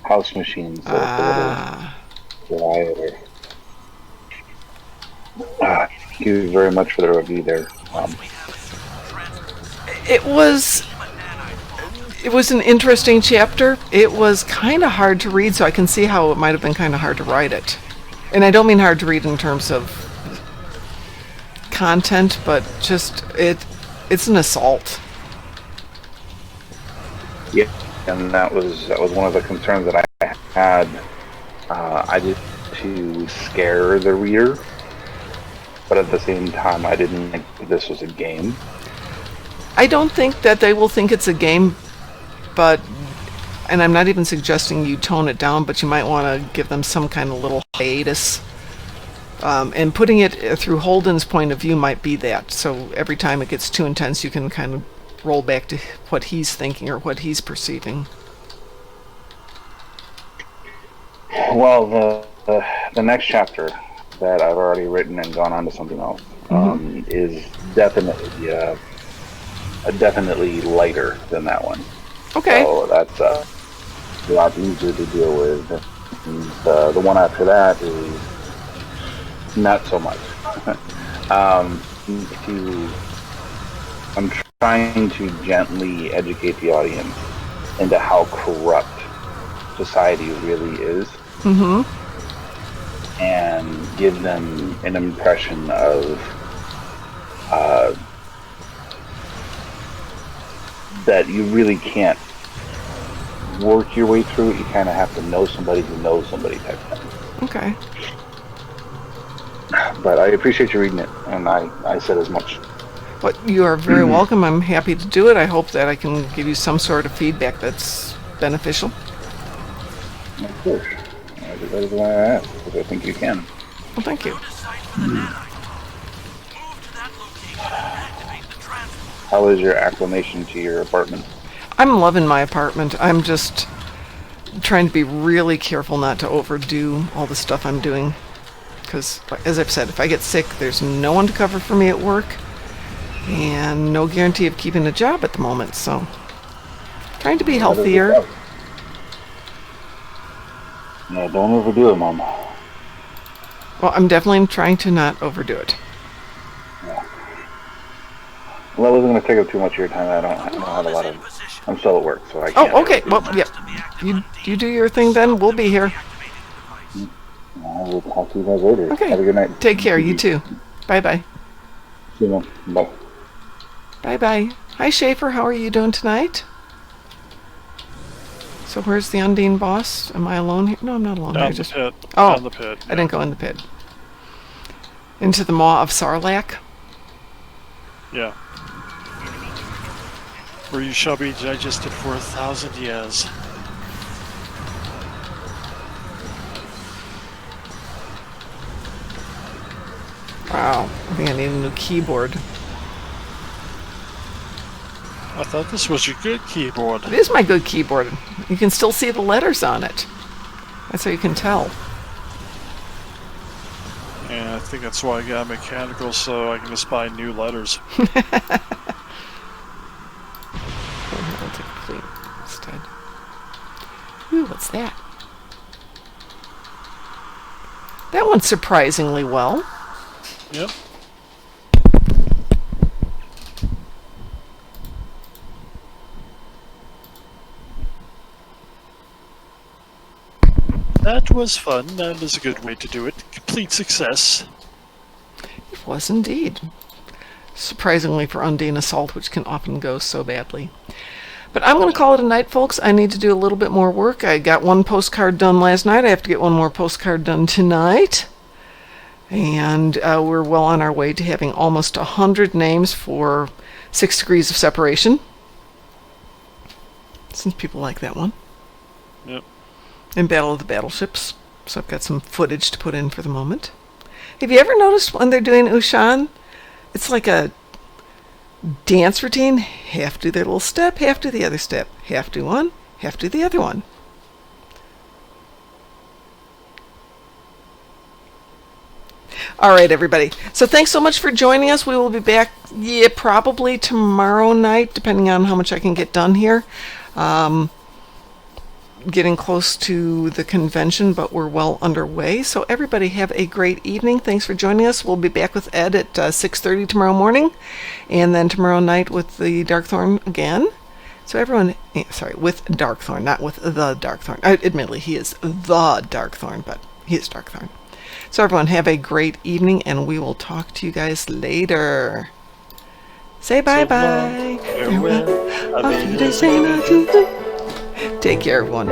house machine, so it's a little quieter. Thank you very much for the review there. It was an interesting chapter. It was kind of hard to read, so I can see how it might have been kind of hard to write it. And I don't mean hard to read in terms of content, but just it's an assault. Yeah, and that was one of the concerns that I had. I did to scare the reader, but at the same time, I didn't think this was a game. I don't think that they will think it's a game, and I'm not even suggesting you tone it down, but you might want to give them some kind of little hiatus. And putting it through Holden's point of view might be that. So every time it gets too intense, you can kind of roll back to what he's thinking or what he's perceiving. Well, the next chapter that I've already written and gone on to something else is definitely lighter than that one. Okay. So that's a lot easier to deal with. And, the one after that is not so much. I'm trying to gently educate the audience into how corrupt society really is. Mm-hmm. And give them an impression of that you really can't work your way through it. You kind of have to know somebody who knows somebody type thing. Okay. But I appreciate you reading it, and I said as much. But you are very welcome. I'm happy to do it. I hope that I can give you some sort of feedback that's beneficial. Of course. That is why I asked, because I think you can. Well, thank you. How is your acclimation to your apartment? I'm loving my apartment. I'm just trying to be really careful not to overdo all the stuff I'm doing. Because, as I've said, if I get sick, there's no one to cover for me at work. And no guarantee of keeping a job at the moment, so trying to be healthier. No, don't overdo it, Mom. Well, I'm definitely trying to not overdo it. Yeah. Well, I wasn't going to take up too much of your time. I don't have a lot of... I'm still at work, so I can't... Oh, okay. Well, yeah. You do your thing then. We'll be here. I will talk to you guys later. Okay. Have a good night. Take care. You too. Bye-bye. See you, Mom. Bye. Bye-bye. Hi, Schaefer. How are you doing tonight? So where's the Undine boss? Am I alone here? No, I'm not alone. Down here. the pit. Oh, Down the pit. I didn't go in the pit. Into the maw of Sarlacc? Yeah. Where you shall be digested for 1,000 years. Wow. I think I need a new keyboard. I thought this was your good keyboard. It is my good keyboard. You can still see the letters on it. That's how you can tell. Yeah, I think that's why I got mechanical, so I can just buy new letters. I'll take clean instead. Ooh, what's that? That went surprisingly well. Yep. That was fun. That is a good way to do it. Complete success. It was indeed. Surprisingly for Undine Assault, which can often go so badly. But I'm going to call it a night, folks. I need to do a little bit more work. I got one postcard done last night. I have to get one more postcard done tonight. And we're well on our way to having almost 100 names for 6 Degrees of Separation. Since people like that one. Yep. And Battle of the Battleships. So I've got some footage to put in for the moment. Have you ever noticed when they're doing Ushan? It's like a dance routine. Half do their little step, half do the other step. Half do one, half do the other one. All right, everybody. So thanks so much for joining us. We will be back, probably tomorrow night, depending on how much I can get done here. Getting close to the convention, but we're well underway. So everybody have a great evening. Thanks for joining us. We'll be back with Ed at 6:30 tomorrow morning, and then tomorrow night with the Darkthorn again. So everyone, with Darkthorn, not with the Darkthorn. Admittedly, he is the Darkthorn, but he is Darkthorn. So everyone have a great evening, and we will talk to you guys later. Say bye-bye. Farewell. Auf Wiedersehen. Take care, everyone.